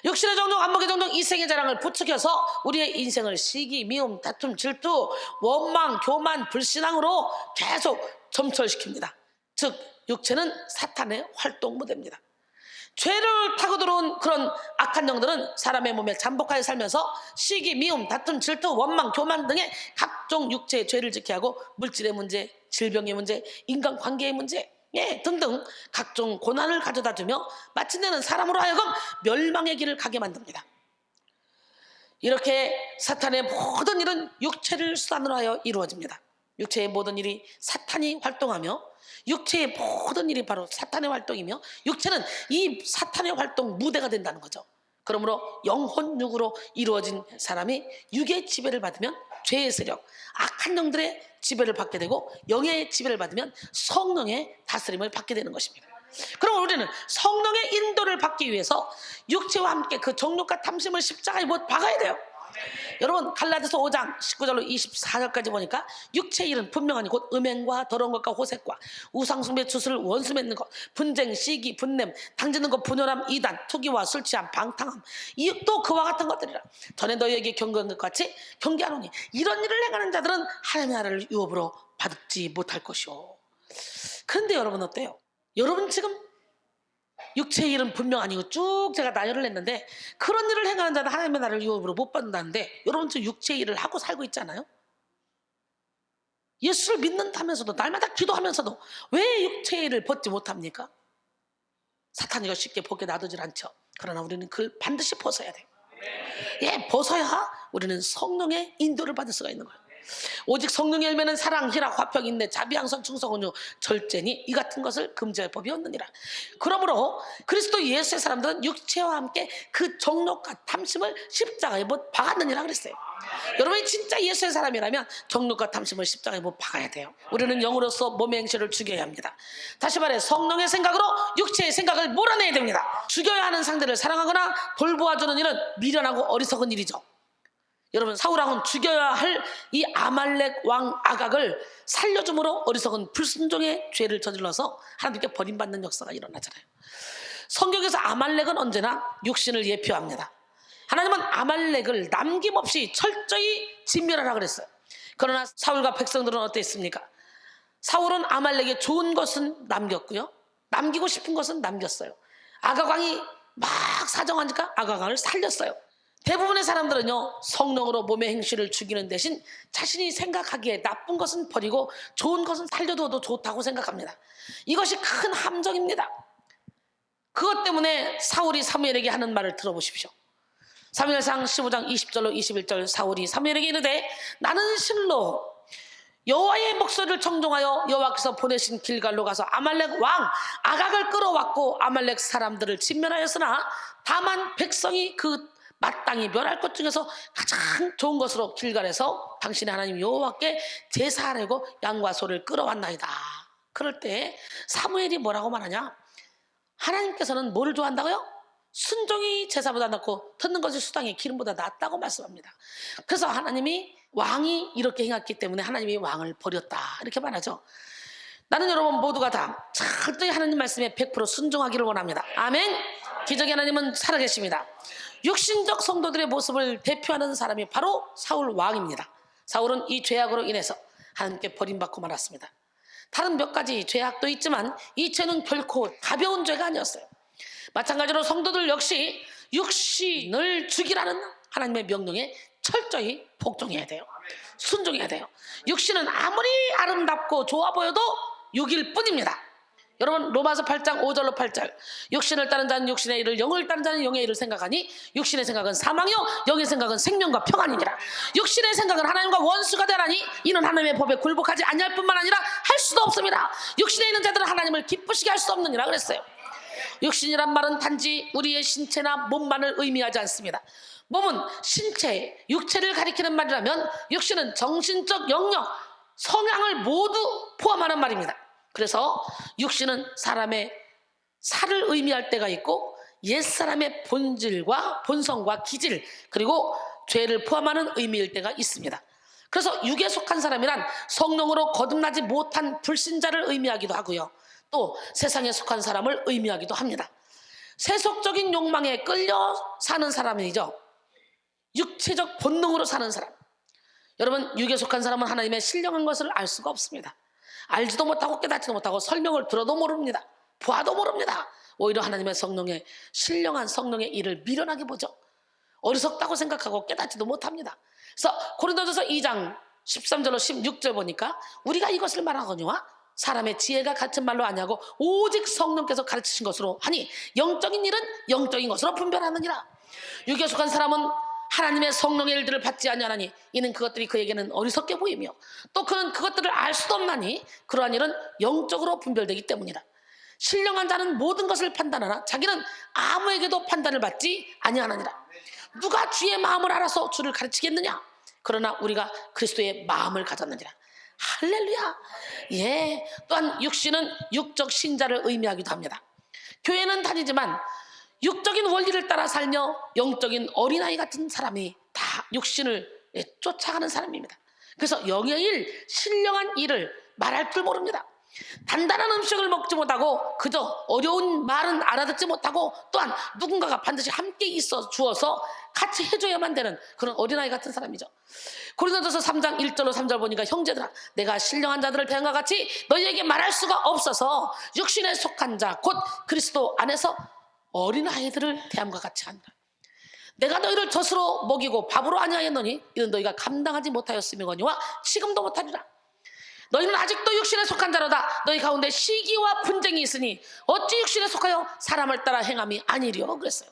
육신의 정욕, 안목의 정욕, 이생의 자랑을 부추겨서 우리의 인생을 시기, 미움, 다툼, 질투, 원망, 교만, 불신앙으로 계속 점철시킵니다. 즉 육체는 사탄의 활동 무대입니다. 죄를 타고 들어온 그런 악한 영들은 사람의 몸에 잠복하여 살면서 시기, 미움, 다툼, 질투, 원망, 교만 등의 각종 육체의 죄를 짓게 하고 물질의 문제, 질병의 문제, 인간관계의 문제 등등 각종 고난을 가져다 주며 마침내는 사람으로 하여금 멸망의 길을 가게 만듭니다. 이렇게 사탄의 모든 일은 육체를 수단으로 하여 이루어집니다. 육체의 모든 일이 사탄이 활동하며 육체의 모든 일이 바로 사탄의 활동이며 육체는 이 사탄의 활동 무대가 된다는 거죠. 그러므로 영혼육으로 이루어진 사람이 육의 지배를 받으면 죄의 세력, 악한 영들의 지배를 받게 되고 영의 지배를 받으면 성령의 다스림을 받게 되는 것입니다. 그럼 우리는 성령의 인도를 받기 위해서 육체와 함께 그 정욕과 탐심을 십자가에 못 박아야 돼요. 여러분 갈라디아서 5장 19절로 24절까지 보니까 육체의 일은 분명하니 곧 음행과 더러운 것과 호색과 우상숭배, 주술, 원수 맺는 것, 분쟁, 시기, 분냄, 당지는 것, 분열함, 이단, 투기와 술 취함, 방탕함, 또 그와 같은 것들이라. 전에 너희에게 경고한 것 같이 경계하노니 이런 일을 행하는 자들은 하나님의 나라를 유업으로 받지 못할 것이오. 그런데 여러분 어때요? 여러분 지금 육체의 일은 분명 아니고 쭉 제가 나열을 했는데 그런 일을 행하는 자는 하나님의 나라를 유업으로 못 받는다는데 여러분 지금 육체의 일을 하고 살고 있잖아요. 예수를 믿는다면서도 날마다 기도하면서도 왜 육체의 일을 벗지 못합니까? 사탄이 이거 쉽게 벗게 놔두질 않죠. 그러나 우리는 그걸 반드시 벗어야 돼요. 벗어야 우리는 성령의 인도를 받을 수가 있는 거예요. 오직 성령의 열매는 사랑, 희락, 화평, 인내, 자비, 양선, 충성, 온유, 절제니 이 같은 것을 금지할 법이 없느니라. 그러므로 그리스도 예수의 사람들은 육체와 함께 그 정욕과 탐심을 십자가에 못 박았느니라 그랬어요. 여러분이 진짜 예수의 사람이라면 정욕과 탐심을 십자가에 못 박아야 돼요. 우리는 영으로서 몸의 행실을 죽여야 합니다. 다시 말해 성령의 생각으로 육체의 생각을 몰아내야 됩니다. 죽여야 하는 상대를 사랑하거나 돌보아주는 일은 미련하고 어리석은 일이죠. 여러분 사울왕은 죽여야 할 이 아말렉 왕 아각을 살려줌으로 어리석은 불순종의 죄를 저질러서 하나님께 버림받는 역사가 일어나잖아요. 성경에서 아말렉은 언제나 육신을 예표합니다. 하나님은 아말렉을 남김없이 철저히 진멸하라 그랬어요. 그러나 사울과 백성들은 어땠습니까? 사울은 아말렉의 좋은 것은 남겼고요, 남기고 싶은 것은 남겼어요. 아각 왕이 막 사정하니까 아각 왕을 살렸어요. 대부분의 사람들은요 성령으로 몸의 행실을 죽이는 대신 자신이 생각하기에 나쁜 것은 버리고 좋은 것은 살려두어도 좋다고 생각합니다. 이것이 큰 함정입니다. 그것 때문에 사울이 사무엘에게 하는 말을 들어보십시오. 사무엘상 15장 20절로 21절 사울이 사무엘에게 이르되 나는 실로 여호와의 목소리를 청종하여 여호와께서 보내신 길갈로 가서 아말렉 왕 아각을 끌어왔고 아말렉 사람들을 진멸하였으나 다만 백성이 그 마땅히 멸할 것 중에서 가장 좋은 것으로 길갈에서 당신의 하나님 여호와께 제사하려고 양과 소를 끌어왔나이다. 그럴 때 사무엘이 뭐라고 말하냐? 하나님께서는 뭐를 좋아한다고요? 순종이 제사보다 낫고 듣는 것이 수당이 기름보다 낫다고 말씀합니다. 그래서 하나님이 왕이 이렇게 행했기 때문에 하나님이 왕을 버렸다 이렇게 말하죠. 나는 여러분 모두가 다 철저히 하나님 말씀에 100% 순종하기를 원합니다. 아멘. 기적의 하나님은 살아계십니다. 육신적 성도들의 모습을 대표하는 사람이 바로 사울 왕입니다. 사울은 이 죄악으로 인해서 하나님께 버림받고 말았습니다. 다른 몇 가지 죄악도 있지만 이 죄는 결코 가벼운 죄가 아니었어요. 마찬가지로 성도들 역시 육신을 죽이라는 하나님의 명령에 철저히 복종해야 돼요. 순종해야 돼요. 육신은 아무리 아름답고 좋아 보여도 육일 뿐입니다. 여러분 로마서 8장 5절로 8절 육신을 따른 자는 육신의 일을, 영을 따른 자는 영의 일을 생각하니 육신의 생각은 사망이요 영의 생각은 생명과 평안이니라. 육신의 생각은 하나님과 원수가 되라니 이는 하나님의 법에 굴복하지 아니할 뿐만 아니라 할 수도 없습니다. 육신에 있는 자들은 하나님을 기쁘시게 할 수 없느니라 그랬어요. 육신이란 말은 단지 우리의 신체나 몸만을 의미하지 않습니다. 몸은 신체, 육체를 가리키는 말이라면 육신은 정신적 영역, 성향을 모두 포함하는 말입니다. 그래서 육신은 사람의 살을 의미할 때가 있고 옛사람의 본질과 본성과 기질 그리고 죄를 포함하는 의미일 때가 있습니다. 그래서 육에 속한 사람이란 성령으로 거듭나지 못한 불신자를 의미하기도 하고요, 또 세상에 속한 사람을 의미하기도 합니다. 세속적인 욕망에 끌려 사는 사람이죠. 육체적 본능으로 사는 사람. 여러분 육에 속한 사람은 하나님의 신령한 것을 알 수가 없습니다. 알지도 못하고 깨닫지도 못하고 설명을 들어도 모릅니다. 보아도 모릅니다. 오히려 하나님의 성령의 신령한 성령의 일을 미련하게 보죠. 어리석다고 생각하고 깨닫지도 못합니다. 그래서 고린도전서 2장 13절로 16절 보니까 우리가 이것을 말하거니와 사람의 지혜가 같은 말로 아니하고 오직 성령께서 가르치신 것으로 하니 영적인 일은 영적인 것으로 분별하느니라. 육에 속한 사람은 하나님의 성령의 일들을 받지 아니하나니 이는 그것들이 그에게는 어리석게 보이며 또 그는 그것들을 알 수도 없나니 그러한 일은 영적으로 분별되기 때문이라. 신령한 자는 모든 것을 판단하나 자기는 아무에게도 판단을 받지 아니하느니라. 누가 주의 마음을 알아서 주를 가르치겠느냐? 그러나 우리가 그리스도의 마음을 가졌느니라. 할렐루야. 예, 또한 육신은 육적 신자를 의미하기도 합니다. 교회는 다니지만 육적인 원리를 따라 살며 영적인 어린아이 같은 사람이 다 육신을 쫓아가는 사람입니다. 그래서 영의 일, 신령한 일을 말할 줄 모릅니다. 단단한 음식을 먹지 못하고 그저 어려운 말은 알아듣지 못하고 또한 누군가가 반드시 함께 있어 주어서 같이 해줘야만 되는 그런 어린아이 같은 사람이죠. 고린도전서 3장 1절로 3절 보니까 형제들아 내가 신령한 자들을 대한과 같이 너희에게 말할 수가 없어서 육신에 속한 자 곧 그리스도 안에서 어린아이들을 대함과 같이 하니라. 내가 너희를 젖으로 먹이고 밥으로 아니하였노니 이는 너희가 감당하지 못하였음이거니와 지금도 못하리라. 너희는 아직도 육신에 속한 자로다. 너희 가운데 시기와 분쟁이 있으니 어찌 육신에 속하여 사람을 따라 행함이 아니리요 그랬어요.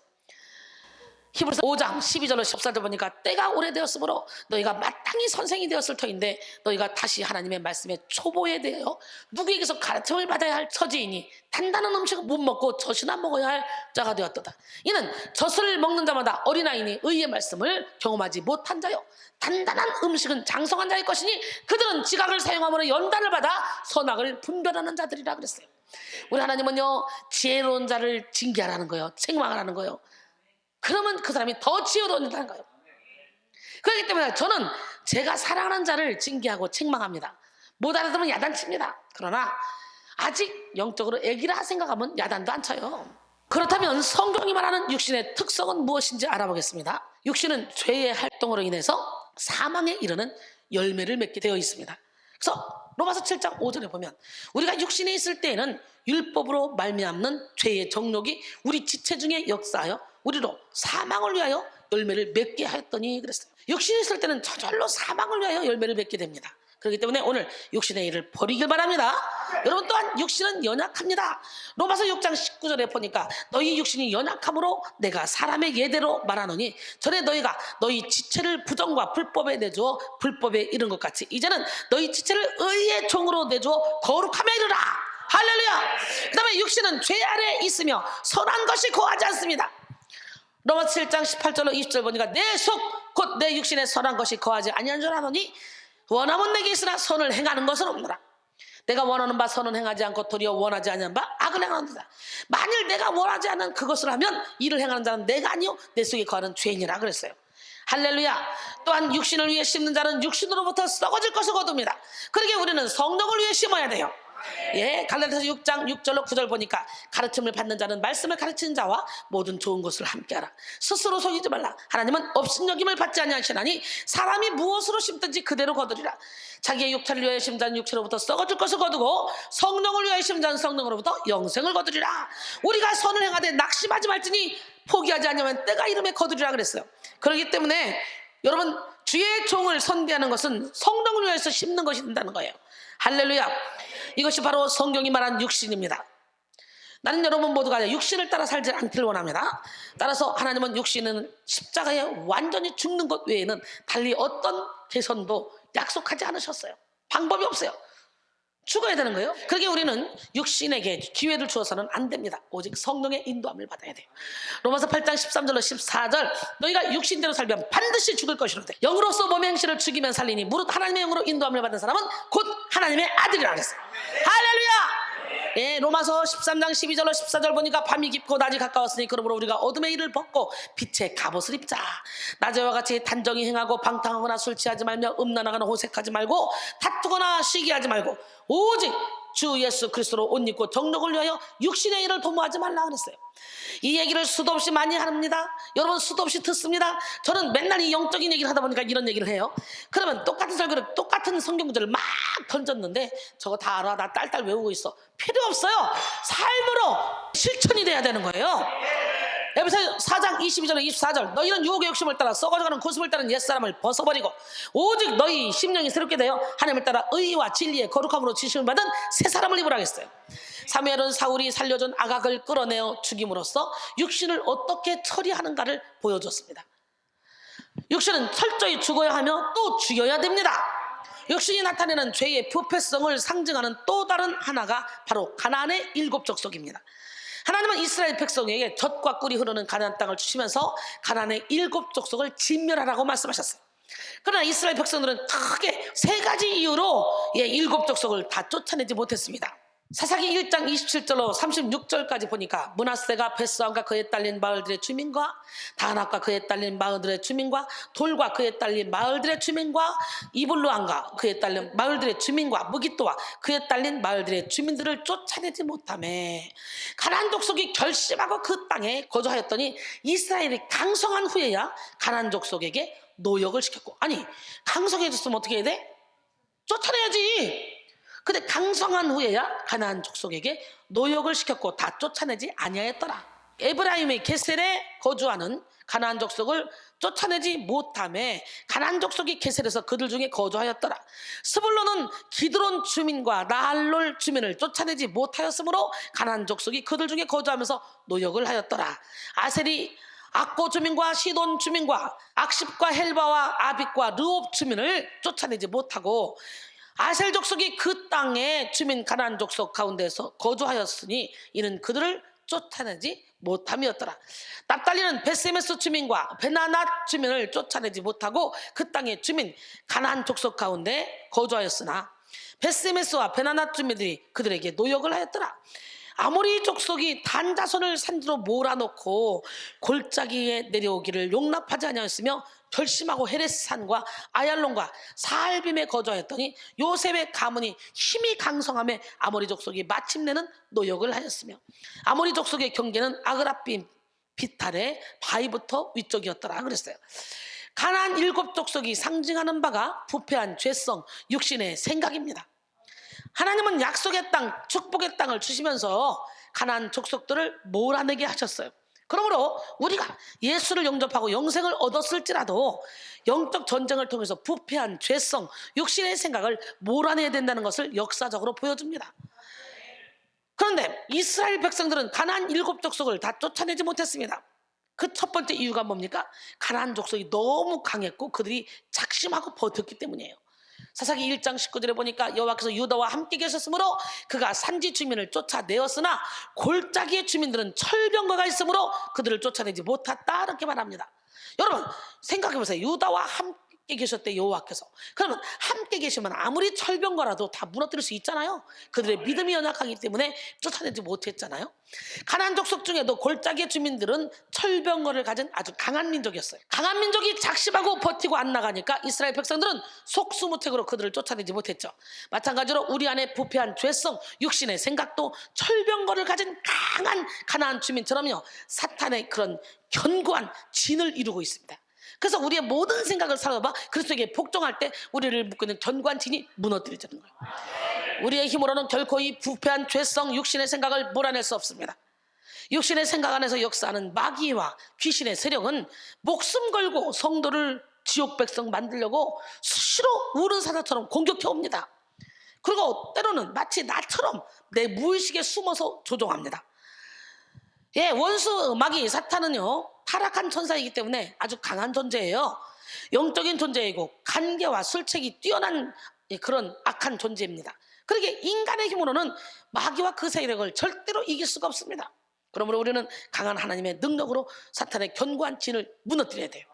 히브리서 5장 12절로 14절 보니까 때가 오래되었으므로 너희가 마땅히 선생이 되었을 터인데 너희가 다시 하나님의 말씀에 초보에 대하여 누구에게서 가르침을 받아야 할 처지이니 단단한 음식을 못 먹고 젖이나 먹어야 할 자가 되었도다. 이는 젖을 먹는 자마다 어린아이니 의의 말씀을 경험하지 못한 자요 단단한 음식은 장성한 자의 것이니 그들은 지각을 사용함으로 연단을 받아 선악을 분별하는 자들이라 그랬어요. 우리 하나님은요 지혜로운 자를 징계하라는 거예요. 책망하라는 거예요. 그러면 그 사람이 더 지혜로워진다는 거예요. 그렇기 때문에 저는 제가 사랑하는 자를 징계하고 책망합니다. 못 알아들으면 야단칩니다. 그러나 아직 영적으로 애기라 생각하면 야단도 안 쳐요. 그렇다면 성경이 말하는 육신의 특성은 무엇인지 알아보겠습니다. 육신은 죄의 활동으로 인해서 사망에 이르는 열매를 맺게 되어 있습니다. 그래서 로마서 7장 5절에 보면 우리가 육신에 있을 때에는 율법으로 말미암는 죄의 정욕이 우리 지체 중에 역사하여 우리로 사망을 위하여 열매를 맺게 하였더니 그랬어요. 육신에 있을 때는 저절로 사망을 위하여 열매를 맺게 됩니다. 그렇기 때문에 오늘 육신의 일을 버리길 바랍니다. 여러분 또한 육신은 연약합니다. 로마서 6장 19절에 보니까 너희 육신이 연약함으로 내가 사람의 예대로 말하노니 전에 너희가 너희 지체를 부정과 불법에 내주어 불법에 이른 것 같이 이제는 너희 지체를 의의 종으로 내주어 거룩함에 이르라. 할렐루야. 그 다음에 육신은 죄 아래 있으며 선한 것이 거하지 않습니다. 로마서 7장 18절로 20절 보니까 내 속 곧 내 육신에 선한 것이 거하지 아니한 줄 아노니 원함은 내게 있으나 선을 행하는 것은 없노라. 내가 원하는 바 선은 행하지 않고 도리어 원하지 아니한 바 악을 행하는도다. 만일 내가 원하지 않은 그것을 하면 이를 행하는 자는 내가 아니요 내 속에 거하는 죄인이라 그랬어요. 할렐루야. 또한 육신을 위해 심는 자는 육신으로부터 썩어질 것을 거둡니다. 그러게 우리는 성령을 위해 심어야 돼요. 예, 갈라디아서 6장 6절로 9절 보니까 가르침을 받는 자는 말씀을 가르치는 자와 모든 좋은 것을 함께하라. 스스로 속이지 말라. 하나님은 업신여김을 받지 아니하시나니 사람이 무엇으로 심든지 그대로 거두리라. 자기의 육체를 위하여 심는 자는 육체로부터 썩어질 것을 거두고 성령을 위하여 심는 자는 성령으로부터 영생을 거두리라. 우리가 선을 행하되 낙심하지 말지니 포기하지 않으면 때가 이름에 거두리라 그랬어요. 그렇기 때문에 여러분 주의 종을 선대하는 것은 성령을 위해서 심는 것이 된다는 거예요. 할렐루야. 이것이 바로 성경이 말한 육신입니다. 나는 여러분 모두가 육신을 따라 살지 않기를 원합니다. 따라서 하나님은 육신은 십자가에 완전히 죽는 것 외에는 달리 어떤 개선도 약속하지 않으셨어요. 방법이 없어요. 죽어야 되는 거예요. 그러게 우리는 육신에게 기회를 주어서는 안 됩니다. 오직 성령의 인도함을 받아야 돼요. 로마서 8장 13절로 14절 너희가 육신대로 살면 반드시 죽을 것이로되 영으로서 몸의 행실을 죽이면 살리니 무릇 하나님의 영으로 인도함을 받은 사람은 곧 하나님의 아들이라 그랬어요. 할렐루야. 예, 로마서 13장 12절로 14절 보니까 밤이 깊고 낮이 가까웠으니 그러므로 우리가 어둠의 일을 벗고 빛의 갑옷을 입자. 낮에와 같이 단정히 행하고 방탕하거나 술 취하지 말며 음란하거나 호색하지 말고 다투거나 시기하지 말고 오직 주 예수 그리스도로 옷 입고 정력을 위하여 육신의 일을 도모하지 말라 그랬어요. 이 얘기를 수도 없이 많이 합니다. 여러분 수도 없이 듣습니다. 저는 맨날 이 영적인 얘기를 하다 보니까 이런 얘기를 해요. 그러면 똑같은 설교를 똑같은 성경 구절을 막 던졌는데 저거 다 알아, 나 딸딸 외우고 있어. 필요 없어요. 삶으로 실천이 돼야 되는 거예요. 에베소서 4장 22절에 24절, 너희는 유혹의 욕심을 따라 썩어져가는 고습을 따른 옛사람을 벗어버리고 오직 너희 심령이 새롭게 되어 하나님을 따라 의와 진리의 거룩함으로 지심을 받은 새 사람을 입으라 했어요. 사무엘은 사울이 살려준 아각을 끌어내어 죽임으로써 육신을 어떻게 처리하는가를 보여줬습니다. 육신은 철저히 죽어야 하며 또 죽여야 됩니다. 육신이 나타내는 죄의 부패성을 상징하는 또 다른 하나가 바로 가나안의 7 족속입니다. 하나님은 이스라엘 백성에게 젖과 꿀이 흐르는 가나안 땅을 주시면서 가나안의 7 족속을 진멸하라고 말씀하셨어요. 그러나 이스라엘 백성들은 크게 3가지 이유로 7 족속을 다 쫓아내지 못했습니다. 사사기 1장 27절로 36절까지 보니까 므낫세가 벳수안과 그에 딸린 마을들의 주민과 다낙과 그에 딸린 마을들의 주민과 돌과 그에 딸린 마을들의 주민과 이블루안과 그에 딸린 마을들의 주민과 무기또와 그에 딸린 마을들의 주민들을 쫓아내지 못하매 가나안 족속이 결심하고 그 땅에 거주하였더니 이스라엘이 강성한 후에야 가나안 족속에게 노역을 시켰고, 아니 강성해졌으면 어떻게 해야 돼? 쫓아내야지. 근데 강성한 후에야 가나안 족속에게 노역을 시켰고 다 쫓아내지 아니하였더라. 에브라임의 게셀에 거주하는 가나안 족속을 쫓아내지 못하며 가나안 족속이 게셀에서 그들 중에 거주하였더라. 스불론은 기드론 주민과 나할롤 주민을 쫓아내지 못하였으므로 가나안 족속이 그들 중에 거주하면서 노역을 하였더라. 아셀이 악고 주민과 시돈 주민과 악십과 헬바와 아빅과 르옵 주민을 쫓아내지 못하고 아셀 족속이 그 땅의 주민 가나안 족속 가운데서 거주하였으니 이는 그들을 쫓아내지 못함이었더라. 납달리는 베세메스 주민과 베나낫 주민을 쫓아내지 못하고 그 땅의 주민 가나안 족속 가운데 거주하였으나 베세메스와 베나낫 주민들이 그들에게 노역을 하였더라. 아모리 족속이 단 자손을 산지로 몰아놓고 골짜기에 내려오기를 용납하지 아니하였으며 결심하고 헤레스산과 아얄론과 사알빔에 거주하였더니 요셉의 가문이 힘이 강성함에 아모리 족속이 마침내는 노역을 하였으며 아모리 족속의 경계는 아그라빔 비탈의 바위부터 위쪽이었더라 그랬어요. 가나안 7 족속이 상징하는 바가 부패한 죄성, 육신의 생각입니다. 하나님은 약속의 땅, 축복의 땅을 주시면서 가나안 족속들을 몰아내게 하셨어요. 그러므로 우리가 예수를 영접하고 영생을 얻었을지라도 영적 전쟁을 통해서 부패한 죄성, 육신의 생각을 몰아내야 된다는 것을 역사적으로 보여줍니다. 그런데 이스라엘 백성들은 가나안 7 족속을 다 쫓아내지 못했습니다. 그 첫 번째 이유가 뭡니까? 가나안 족속이 너무 강했고 그들이 작심하고 버텼기 때문이에요. 사사기 1장 19절에 보니까 여호와께서 유다와 함께 계셨으므로 그가 산지 주민을 쫓아내었으나 골짜기의 주민들은 철병거가 있으므로 그들을 쫓아내지 못했다 이렇게 말합니다. 여러분 생각해보세요. 유다와 함께 계셨대 여호와께서. 그러면 함께 계시면 아무리 철병거라도 다 무너뜨릴 수 있잖아요. 그들의 믿음이 연약하기 때문에 쫓아내지 못했잖아요. 가나안 족속 중에도 골짜기의 주민들은 철병거를 가진 아주 강한 민족이었어요. 강한 민족이 작심하고 버티고 안 나가니까 이스라엘 백성들은 속수무책으로 그들을 쫓아내지 못했죠. 마찬가지로 우리 안에 부패한 죄성, 육신의 생각도 철병거를 가진 강한 가나안 주민처럼요 사탄의 그런 견고한 진을 이루고 있습니다. 그래서 우리의 모든 생각을 살아봐 그리스도에게 복종할 때 우리를 묶고 있는 견고한 진이 무너뜨려지는 거예요. 우리의 힘으로는 결코 이 부패한 죄성, 육신의 생각을 몰아낼 수 없습니다. 육신의 생각 안에서 역사하는 마귀와 귀신의 세력은 목숨 걸고 성도를 지옥 백성 만들려고 수시로 우는 사자처럼 공격해 옵니다. 그리고 때로는 마치 나처럼 내 무의식에 숨어서 조종합니다. 원수 마귀 사탄은요 타락한 천사이기 때문에 아주 강한 존재예요. 영적인 존재이고 간계와 술책이 뛰어난 그런 악한 존재입니다. 그러게 인간의 힘으로는 마귀와 그 세력을 절대로 이길 수가 없습니다. 그러므로 우리는 강한 하나님의 능력으로 사탄의 견고한 진을 무너뜨려야 돼요.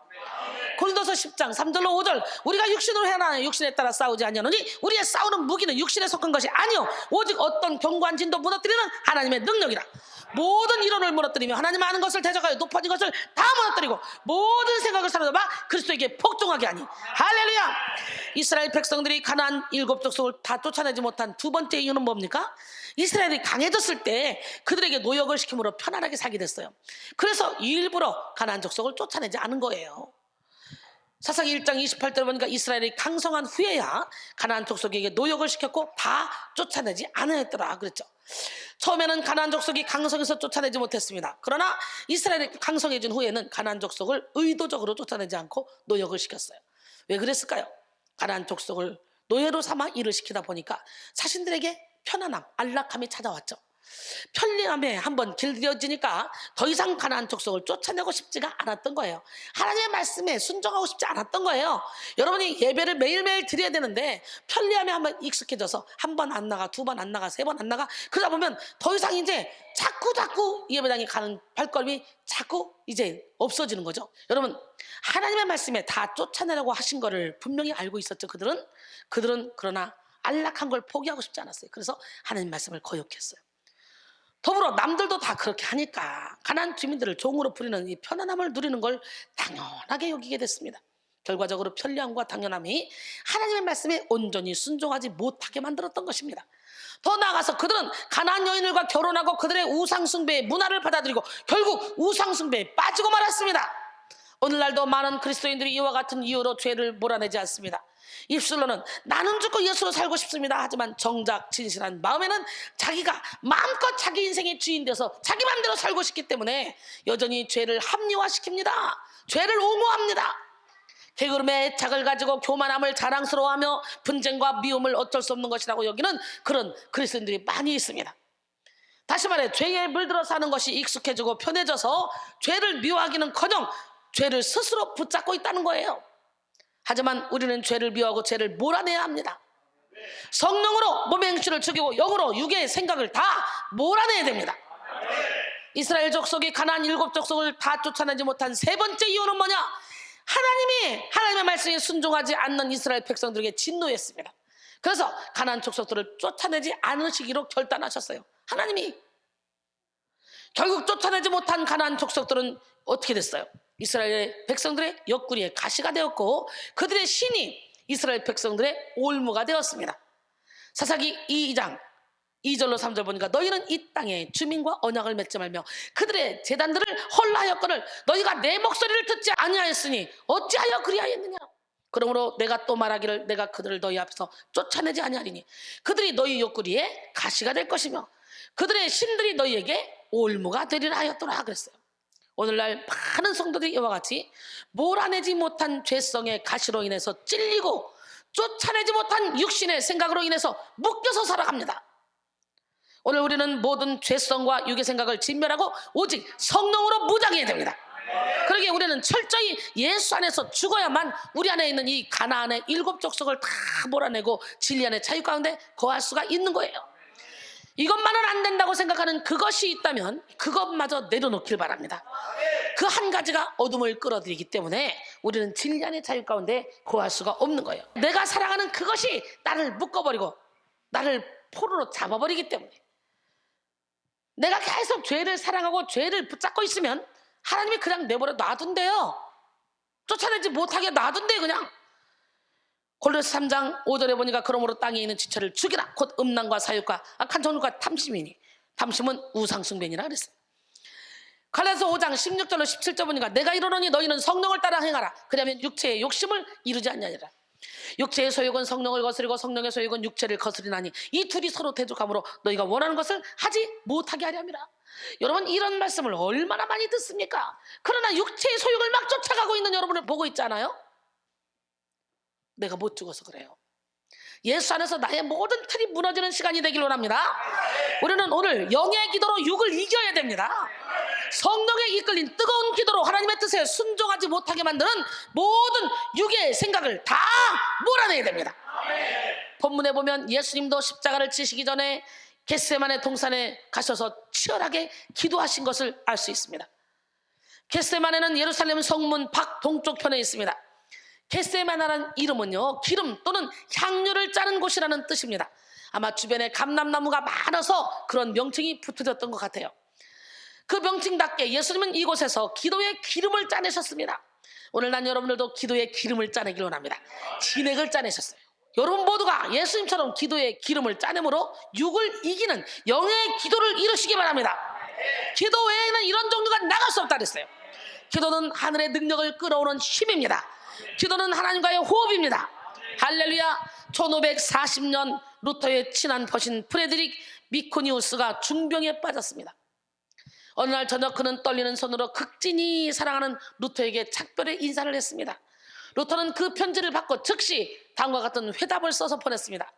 고린도서 10장 3절로 5절 우리가 육신으로 해나 육신에 따라 싸우지 아니하노니 우리의 싸우는 무기는 육신에 속한 것이 아니요 오직 어떤 견고한 진도 무너뜨리는 하나님의 능력이라. 모든 이론을 무너뜨리며 하나님 아는 것을 대적하여 높아진 것을 다 무너뜨리고 모든 생각을 사로잡아 그리스도에게 복종하게 하니. 할렐루야. 이스라엘 백성들이 가나안 7 족속을 다 쫓아내지 못한 두 번째 이유는 뭡니까? 이스라엘이 강해졌을 때 그들에게 노역을 시킴으로 편안하게 살게 됐어요. 그래서 일부러 가나안 족속을 쫓아내지 않은 거예요. 사사기 1장 28절에 보니까 이스라엘이 강성한 후에야 가나안 족속에게 노역을 시켰고 다 쫓아내지 않았더라 그랬죠. 처음에는 가나안 족속이 강성해서 쫓아내지 못했습니다. 그러나 이스라엘이 강성해진 후에는 가나안 족속을 의도적으로 쫓아내지 않고 노역을 시켰어요. 왜 그랬을까요? 가나안 족속을 노예로 삼아 일을 시키다 보니까 자신들에게 편안함, 안락함이 찾아왔죠. 편리함에 한번 길들여지니까 더 이상 가나안 족속을 쫓아내고 싶지가 않았던 거예요. 하나님의 말씀에 순종하고 싶지 않았던 거예요. 여러분이 예배를 매일매일 드려야 되는데 편리함에 한번 익숙해져서 한 번 안 나가, 두 번 안 나가, 세 번 안 나가, 그러다 보면 더 이상 이제 자꾸 예배당에 가는 발걸음이 자꾸 이제 없어지는 거죠. 여러분, 하나님의 말씀에 다 쫓아내라고 하신 거를 분명히 알고 있었죠. 그들은 그러나 안락한 걸 포기하고 싶지 않았어요. 그래서 하나님 말씀을 거역했어요. 더불어 남들도 다 그렇게 하니까 가나안 주민들을 종으로 부리는 이 편안함을 누리는 걸 당연하게 여기게 됐습니다. 결과적으로 편리함과 당연함이 하나님의 말씀에 온전히 순종하지 못하게 만들었던 것입니다. 더 나아가서 그들은 가나안 여인들과 결혼하고 그들의 우상숭배의 문화를 받아들이고 결국 우상숭배에 빠지고 말았습니다. 오늘날도 많은 그리스도인들이 이와 같은 이유로 죄를 몰아내지 않습니다. 입술로는 나는 죽고 예수로 살고 싶습니다. 하지만 정작 진실한 마음에는 자기가 마음껏 자기 인생의 주인 되어서 자기 마음대로 살고 싶기 때문에 여전히 죄를 합리화시킵니다. 죄를 옹호합니다. 게으름의 애착을 가지고 교만함을 자랑스러워하며 분쟁과 미움을 어쩔 수 없는 것이라고 여기는 그런 그리스도인들이 많이 있습니다. 다시 말해 죄에 물들어 사는 것이 익숙해지고 편해져서 죄를 미워하기는커녕 죄를 스스로 붙잡고 있다는 거예요. 하지만 우리는 죄를 미워하고 죄를 몰아내야 합니다. 성령으로 몸의 행실을 죽이고 영으로 육의 생각을 다 몰아내야 됩니다. 이스라엘 족속이 가나안 7족속을 다 쫓아내지 못한 세 번째 이유는 뭐냐? 하나님의 말씀에 순종하지 않는 이스라엘 백성들에게 진노했습니다. 그래서 가나안 족속들을 쫓아내지 않으시기로 결단하셨어요. 하나님이. 결국 쫓아내지 못한 가나안 족속들은 어떻게 됐어요? 이스라엘 백성들의 옆구리에 가시가 되었고 그들의 신이 이스라엘 백성들의 올무가 되었습니다. 사사기 2장 2절로 3절 보니까 너희는 이 땅에 주민과 언약을 맺지 말며 그들의 제단들을 헐라하였거늘 너희가 내 목소리를 듣지 아니하였으니 어찌하여 그리하였느냐. 그러므로 내가 또 말하기를 내가 그들을 너희 앞에서 쫓아내지 아니하리니 그들이 너희 옆구리에 가시가 될 것이며 그들의 신들이 너희에게 올무가 되리라 하였더라 그랬어요. 오늘날 많은 성도들이 이와 같이 몰아내지 못한 죄성의 가시로 인해서 찔리고 쫓아내지 못한 육신의 생각으로 인해서 묶여서 살아갑니다. 오늘 우리는 모든 죄성과 육의 생각을 진멸하고 오직 성령으로 무장해야 됩니다. 그러기에 우리는 철저히 예수 안에서 죽어야만 우리 안에 있는 이 가나안의 7족속을 다 몰아내고 진리 안의 자유 가운데 거할 수가 있는 거예요. 이것만은 안 된다고 생각하는 그것이 있다면 그것마저 내려놓길 바랍니다. 그 한 가지가 어둠을 끌어들이기 때문에 우리는 진리 안의 자유 가운데 거할 수가 없는 거예요. 내가 사랑하는 그것이 나를 묶어버리고 나를 포로로 잡아버리기 때문에 내가 계속 죄를 사랑하고 죄를 붙잡고 있으면 하나님이 그냥 내버려 놔둔대요. 쫓아내지 못하게 놔둔대요. 그냥. 골로새 3장 5절에 보니까 그러므로 땅에 있는 지체를 죽이라. 곧 음란과 사욕과 악한 정욕과 탐심이니 탐심은 우상숭배니라 그랬어요. 갈라디아서 5장 16절로 17절 보니까 내가 이르노니 너희는 성령을 따라 행하라. 그러면 육체의 욕심을 이루지 않냐니라. 육체의 소욕은 성령을 거스리고 성령의 소욕은 육체를 거스리나니 이 둘이 서로 대적하므로 너희가 원하는 것을 하지 못하게 하려 함이라. 여러분 이런 말씀을 얼마나 많이 듣습니까? 그러나 육체의 소욕을 막 쫓아가고 있는 여러분을 보고 있잖아요. 내가 못 죽어서 그래요. 예수 안에서 나의 모든 틀이 무너지는 시간이 되길 원합니다. 우리는 오늘 영의 기도로 육을 이겨야 됩니다. 성령에 이끌린 뜨거운 기도로 하나님의 뜻에 순종하지 못하게 만드는 모든 육의 생각을 다 몰아내야 됩니다. 본문에 보면 예수님도 십자가를 지시기 전에 겟세마네 동산에 가셔서 치열하게 기도하신 것을 알 수 있습니다. 겟세마네는 예루살렘 성문 bắc동쪽 편에 있습니다. 겟세마네라는 이름은요 기름 또는 향료를 짜는 곳이라는 뜻입니다. 아마 주변에 감람나무가 많아서 그런 명칭이 붙어졌던 것 같아요. 그 명칭답게 예수님은 이곳에서 기도의 기름을 짜내셨습니다. 오늘 난 여러분들도 기도의 기름을 짜내길 원합니다. 진액을 짜내셨어요. 여러분 모두가 예수님처럼 기도의 기름을 짜내므로 육을 이기는 영의 기도를 이루시기 바랍니다. 기도 외에는 이런 종류가 나갈 수 없다 그랬어요. 기도는 하늘의 능력을 끌어오는 힘입니다. 기도는 하나님과의 호흡입니다. 할렐루야. 1540년 루터의 친한 벗인 프레드릭 미코니우스가 중병에 빠졌습니다. 어느 날 저녁 그는 떨리는 손으로 극진히 사랑하는 루터에게 작별의 인사를 했습니다. 루터는 그 편지를 받고 즉시 다음과 같은 회답을 써서 보냈습니다.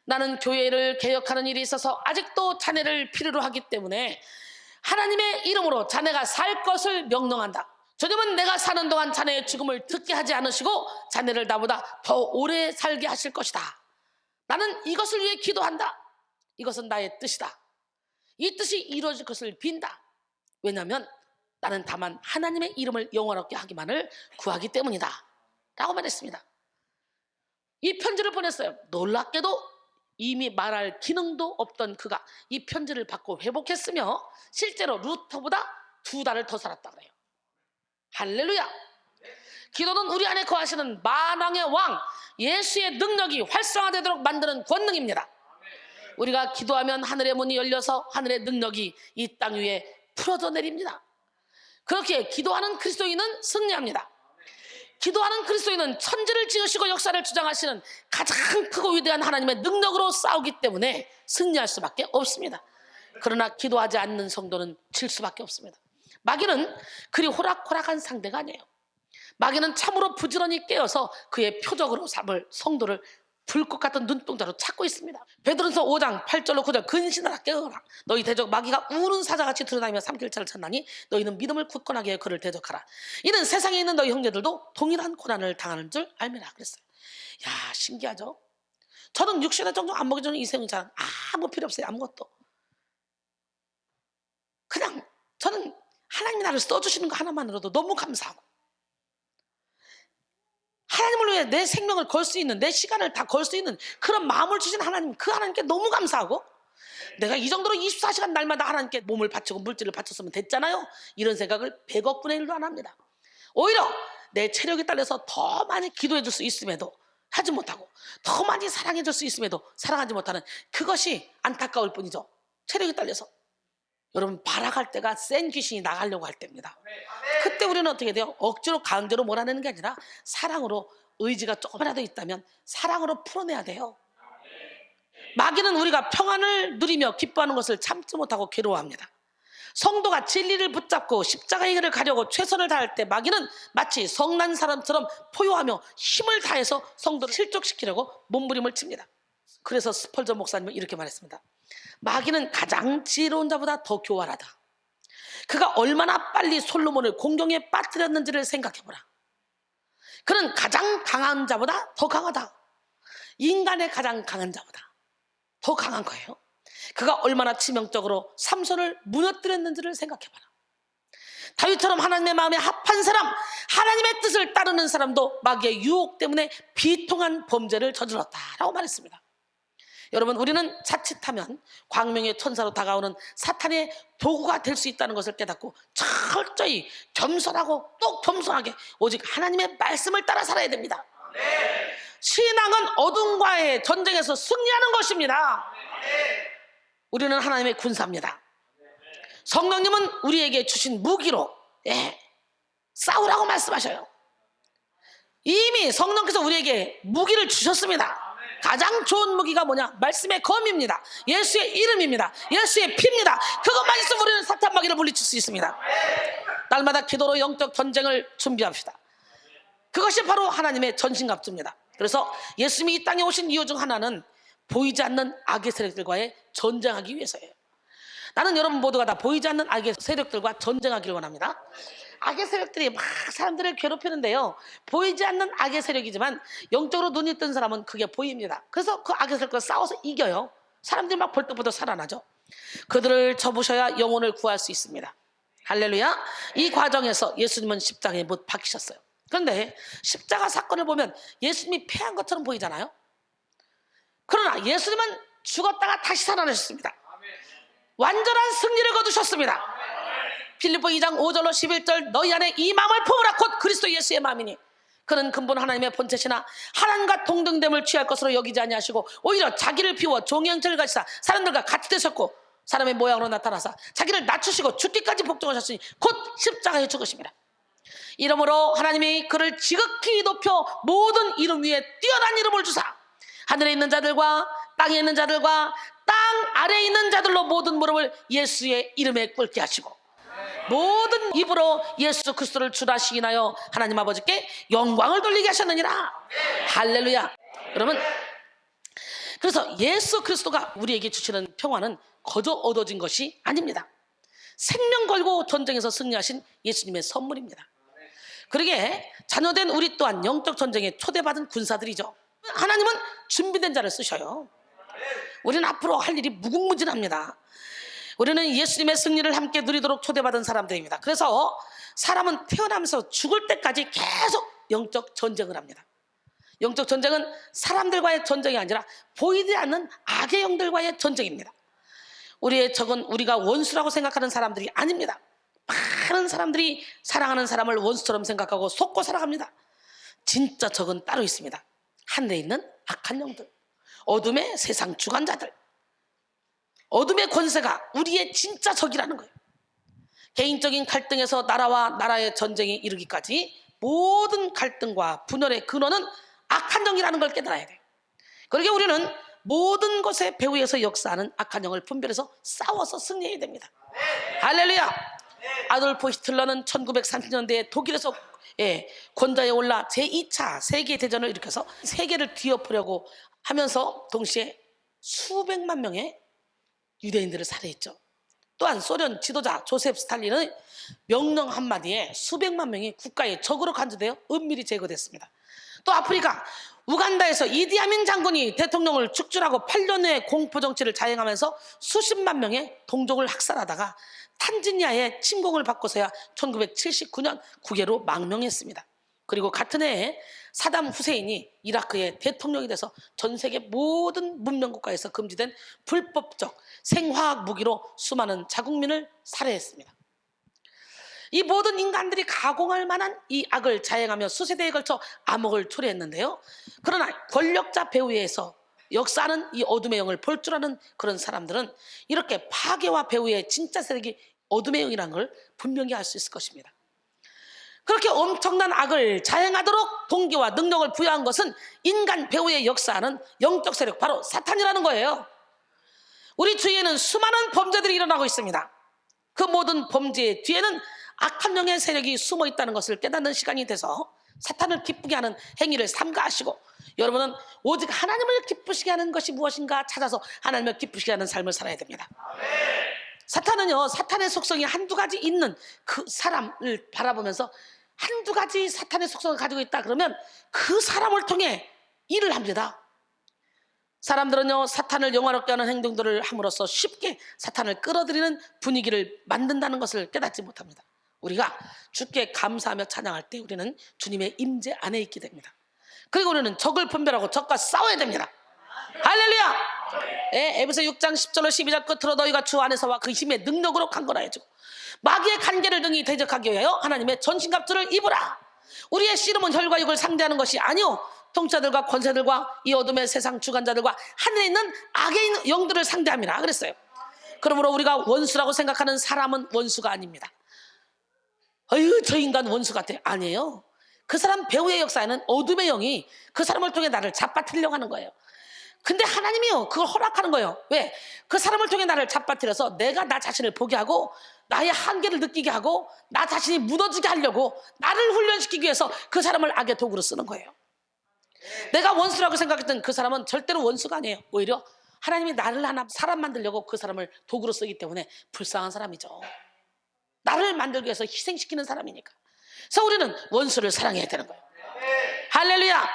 나는 교회를 개혁하는 일이 있어서 아직도 자네를 필요로 하기 때문에 하나님의 이름으로 자네가 살 것을 명령한다. 주님은 내가 사는 동안 자네의 죽음을 듣게 하지 않으시고 자네를 나보다 더 오래 살게 하실 것이다. 나는 이것을 위해 기도한다. 이것은 나의 뜻이다. 이 뜻이 이루어질 것을 빈다. 왜냐하면 나는 다만 하나님의 이름을 영원하게 하기만을 구하기 때문이다 라고 말했습니다. 이 편지를 보냈어요. 놀랍게도 이미 말할 기능도 없던 그가 이 편지를 받고 회복했으며 실제로 루터보다 2달을 더 살았다 그래요. 할렐루야. 기도는 우리 안에 거하시는 만왕의 왕 예수의 능력이 활성화되도록 만드는 권능입니다. 우리가 기도하면 하늘의 문이 열려서 하늘의 능력이 이 땅 위에 풀어져 내립니다. 그렇게 기도하는 그리스도인은 승리합니다. 기도하는 그리스도인은 천지를 지으시고 역사를 주장하시는 가장 크고 위대한 하나님의 능력으로 싸우기 때문에 승리할 수밖에 없습니다. 그러나 기도하지 않는 성도는 질 수밖에 없습니다. 마귀는 그리 호락호락한 상대가 아니에요. 마귀는 참으로 부지런히 깨어서 그의 표적으로 삼을 성도를 불꽃 같은 눈동자로 찾고 있습니다. 베드로전서 5장 8절로 9절 근신하라 깨어라. 너희 대적 마귀가 우는 사자같이 들어다니며 삼킬 자를 찾나니 너희는 믿음을 굳건하게 하여 그를 대적하라. 이는 세상에 있는 너희 형제들도 동일한 고난을 당하는 줄 알미라 그랬어요. 야, 신기하죠? 저는 60년 정도 안 먹이 전에 이 생일자는 아무 필요 없어요. 아무것도. 그냥 저는 하나님이 나를 써주시는 거 하나만으로도 너무 감사하고 하나님을 위해 내 생명을 걸 수 있는, 내 시간을 다 걸 수 있는 그런 마음을 주신 하나님, 그 하나님께 너무 감사하고 내가 이 정도로 24시간 날마다 하나님께 몸을 바치고 물질을 바쳤으면 됐잖아요. 이런 생각을 100억 분의 1도 안 합니다. 오히려 내 체력이 딸려서 더 많이 기도해 줄 수 있음에도 하지 못하고 더 많이 사랑해 줄 수 있음에도 사랑하지 못하는 그것이 안타까울 뿐이죠. 체력이 딸려서. 여러분, 발악할 때가 센 귀신이 나가려고 할 때입니다. 그때 우리는 어떻게 돼요? 억지로 강제로 몰아내는 게 아니라 사랑으로, 의지가 조금이라도 있다면 사랑으로 풀어내야 돼요. 마귀는 우리가 평안을 누리며 기뻐하는 것을 참지 못하고 괴로워합니다. 성도가 진리를 붙잡고 십자가의 길을 가려고 최선을 다할 때 마귀는 마치 성난 사람처럼 포효하며 힘을 다해서 성도를 실족시키려고 몸부림을 칩니다. 그래서 스펄저 목사님은 이렇게 말했습니다. 마귀는 가장 지혜로운 자보다 더 교활하다. 그가 얼마나 빨리 솔로몬을 공경에 빠뜨렸는지를 생각해보라. 그는 가장 강한 자보다 더 강하다. 인간의 가장 강한 자보다 더 강한 거예요. 그가 얼마나 치명적으로 삼손을 무너뜨렸는지를 생각해봐라. 다윗처럼 하나님의 마음에 합한 사람, 하나님의 뜻을 따르는 사람도 마귀의 유혹 때문에 비통한 범죄를 저질렀다라고 말했습니다. 여러분, 우리는 자칫하면 광명의 천사로 다가오는 사탄의 도구가 될 수 있다는 것을 깨닫고 철저히 겸손하고 또 겸손하게 오직 하나님의 말씀을 따라 살아야 됩니다. 신앙은 어둠과의 전쟁에서 승리하는 것입니다. 우리는 하나님의 군사입니다. 성령님은 우리에게 주신 무기로 싸우라고 말씀하셔요. 이미 성령께서 우리에게 무기를 주셨습니다. 가장 좋은 무기가 뭐냐? 말씀의 검입니다. 예수의 이름입니다. 예수의 피입니다. 그것만 있으면 우리는 사탄 마귀를 물리칠 수 있습니다. 날마다 기도로 영적 전쟁을 준비합시다. 그것이 바로 하나님의 전신갑주입니다. 그래서 예수님이 이 땅에 오신 이유 중 하나는 보이지 않는 악의 세력들과의 전쟁하기 위해서예요. 나는 여러분 모두가 다 보이지 않는 악의 세력들과 전쟁하기를 원합니다. 악의 세력들이 막 사람들을 괴롭히는데요, 보이지 않는 악의 세력이지만 영적으로 눈이 뜬 사람은 그게 보입니다. 그래서 그 악의 세력과 싸워서 이겨요. 사람들이 막 벌떡벌떡 살아나죠. 그들을 접으셔야 영혼을 구할 수 있습니다. 할렐루야. 이 과정에서 예수님은 십자가에 못 박히셨어요. 그런데 십자가 사건을 보면 예수님이 패한 것처럼 보이잖아요. 그러나 예수님은 죽었다가 다시 살아나셨습니다. 완전한 승리를 거두셨습니다. 빌립보 2장 5절로 11절 너희 안에 이 마음을 품으라 곧 그리스도 예수의 마음이니 그는 근본 하나님의 본체시나 하나님과 동등됨을 취할 것으로 여기지 아니하시고 오히려 자기를 비워 종의 형체를 가지사 사람들과 같이 되셨고 사람의 모양으로 나타나사 자기를 낮추시고 죽기까지 복종하셨으니 곧 십자가에 죽으십니다. 이러므로 하나님이 그를 지극히 높여 모든 이름 위에 뛰어난 이름을 주사 하늘에 있는 자들과 땅에 있는 자들과 땅 아래에 있는 자들로 모든 무릎을 예수의 이름에 꿇게 하시고 모든 입으로 예수 그리스도를 주라 시인하여 하나님 아버지께 영광을 돌리게 하셨느니라. 할렐루야. 여러분, 그래서 예수 그리스도가 우리에게 주시는 평화는 거저 얻어진 것이 아닙니다. 생명 걸고 전쟁에서 승리하신 예수님의 선물입니다. 그러게 자녀된 우리 또한 영적 전쟁에 초대받은 군사들이죠. 하나님은 준비된 자를 쓰셔요. 우리는 앞으로 할 일이 무궁무진합니다. 우리는 예수님의 승리를 함께 누리도록 초대받은 사람들입니다. 그래서 사람은 태어나면서 죽을 때까지 계속 영적 전쟁을 합니다. 영적 전쟁은 사람들과의 전쟁이 아니라 보이지 않는 악의 영들과의 전쟁입니다. 우리의 적은 우리가 원수라고 생각하는 사람들이 아닙니다. 많은 사람들이 사랑하는 사람을 원수처럼 생각하고 속고 살아갑니다. 진짜 적은 따로 있습니다. 하늘에 있는 악한 영들, 어둠의 세상 주관자들, 어둠의 권세가 우리의 진짜 적이라는 거예요. 개인적인 갈등에서 나라와 나라의 전쟁이 이르기까지 모든 갈등과 분열의 근원은 악한 영이라는 걸 깨달아야 돼요. 그러게 우리는 모든 것의 배후에서 역사하는 악한 영을 분별해서 싸워서 승리해야 됩니다. 할렐루야. 아돌프 히틀러는 1930년대에 독일에서 권좌에 올라 제2차 세계대전을 일으켜서 세계를 뒤엎으려고 하면서 동시에 수백만 명의 유대인들을 살해했죠. 또한 소련 지도자 조세프 스탈린의 명령 한마디에 수백만 명이 국가의 적으로 간주되어 은밀히 제거됐습니다. 또 아프리카 우간다에서 이디아민 장군이 대통령을 축출하고 8년의 공포정치를 자행하면서 수십만 명의 동족을 학살하다가 탄자니아의 침공을 받고서야 1979년 국외로 망명했습니다. 그리고 같은 해에 사담 후세인이 이라크의 대통령이 돼서 전 세계 모든 문명국가에서 금지된 불법적 생화학 무기로 수많은 자국민을 살해했습니다. 이 모든 인간들이 가공할 만한 이 악을 자행하며 수세대에 걸쳐 암흑을 초래했는데요. 그러나 권력자 배후에서 역사하는 이 어둠의 영을 볼 줄 아는 그런 사람들은 이렇게 파괴와 배후의 진짜 세력이 어둠의 영이라는 걸 분명히 알 수 있을 것입니다. 그렇게 엄청난 악을 자행하도록 동기와 능력을 부여한 것은 인간 배후에 역사하는 영적 세력, 바로 사탄이라는 거예요. 우리 주위에는 수많은 범죄들이 일어나고 있습니다. 그 모든 범죄의 뒤에는 악한 영의 세력이 숨어 있다는 것을 깨닫는 시간이 돼서 사탄을 기쁘게 하는 행위를 삼가하시고, 여러분은 오직 하나님을 기쁘시게 하는 것이 무엇인가 찾아서 하나님을 기쁘시게 하는 삶을 살아야 됩니다. 사탄은요, 사탄의 속성이 한두 가지 있는 그 사람을 바라보면서 한두 가지 사탄의 속성을 가지고 있다 그러면 그 사람을 통해 일을 합니다. 사람들은요, 사탄을 영화롭게 하는 행동들을 함으로써 쉽게 사탄을 끌어들이는 분위기를 만든다는 것을 깨닫지 못합니다. 우리가 주께 감사하며 찬양할 때 우리는 주님의 임재 안에 있게 됩니다. 그리고 우리는 적을 분별하고 적과 싸워야 됩니다. 할렐루야. 에베소 6장 10절로 12절 끝으로 너희가 주 안에서와 그 힘의 능력으로 강건하여지고 마귀의 간계를 능히 대적하기 위하여 하나님의 전신갑주를 입으라. 우리의 씨름은 혈과 육을 상대하는 것이 아니오 통치자들과 권세들과 이 어둠의 세상 주관자들과 하늘에 있는 악의 영들을 상대함이라 그랬어요. 그러므로 우리가 원수라고 생각하는 사람은 원수가 아닙니다. 어휴, 저 인간 원수 같아. 아니에요. 그 사람 배후의 역사에는 어둠의 영이 그 사람을 통해 나를 잡아뜨리려고 하는 거예요. 근데 하나님이요, 그걸 허락하는 거예요. 왜? 그 사람을 통해 나를 잡아뜨려서 내가 나 자신을 보게 하고 나의 한계를 느끼게 하고 나 자신이 무너지게 하려고 나를 훈련시키기 위해서 그 사람을 악의 도구로 쓰는 거예요. 내가 원수라고 생각했던 그 사람은 절대로 원수가 아니에요. 오히려 하나님이 나를 하나 사람 만들려고 그 사람을 도구로 쓰기 때문에 불쌍한 사람이죠. 나를 만들기 위해서 희생시키는 사람이니까. 그래서 우리는 원수를 사랑해야 되는 거예요. 할렐루야.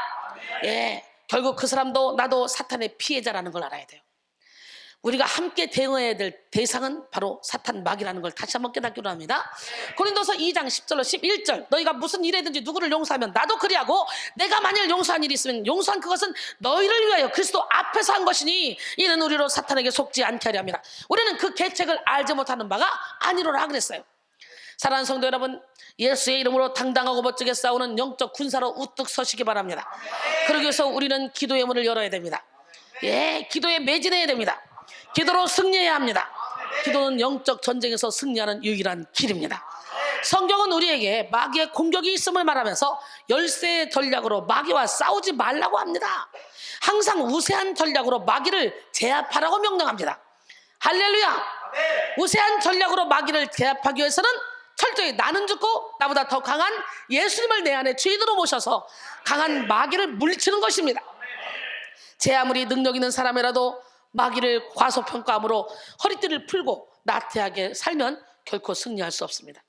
예, 결국 그 사람도 나도 사탄의 피해자라는 걸 알아야 돼요. 우리가 함께 대응해야 될 대상은 바로 사탄 마귀라는 걸 다시 한번 깨닫기로 합니다. 고린도서 2장 10절로 11절 너희가 무슨 일이든지 누구를 용서하면 나도 그리하고 내가 만일 용서한 일이 있으면 용서한 그것은 너희를 위하여 그리스도 앞에서 한 것이니 이는 우리로 사탄에게 속지 않게 하려 함이라. 우리는 그 계책을 알지 못하는 바가 아니로라 그랬어요. 사랑하는 성도 여러분, 예수의 이름으로 당당하고 멋지게 싸우는 영적 군사로 우뚝 서시기 바랍니다. 그러기 위해서 우리는 기도의 문을 열어야 됩니다. 예, 기도에 매진해야 됩니다. 기도로 승리해야 합니다. 기도는 영적 전쟁에서 승리하는 유일한 길입니다. 성경은 우리에게 마귀의 공격이 있음을 말하면서 열쇠의 전략으로 마귀와 싸우지 말라고 합니다. 항상 우세한 전략으로 마귀를 제압하라고 명령합니다. 할렐루야. 우세한 전략으로 마귀를 제압하기 위해서는 철저히 나는 죽고 나보다 더 강한 예수님을 내 안에 주인으로 모셔서 강한 마귀를 물리치는 것입니다. 제 아무리 능력 있는 사람이라도 마귀를 과소평가함으로 허리띠를 풀고 나태하게 살면 결코 승리할 수 없습니다.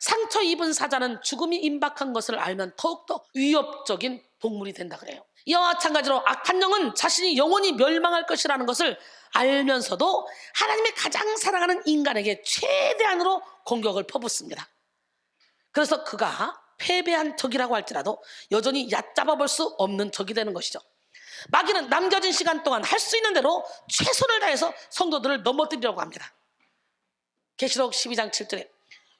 상처 입은 사자는 죽음이 임박한 것을 알면 더욱더 위협적인 동물이 된다 그래요. 이와 마찬가지로 악한 영은 자신이 영원히 멸망할 것이라는 것을 알면서도 하나님의 가장 사랑하는 인간에게 최대한으로 공격을 퍼붓습니다. 그래서 그가 패배한 적이라고 할지라도 여전히 얕잡아 볼 수 없는 적이 되는 것이죠. 마귀는 남겨진 시간 동안 할 수 있는 대로 최선을 다해서 성도들을 넘어뜨리려고 합니다. 계시록 12장 7절에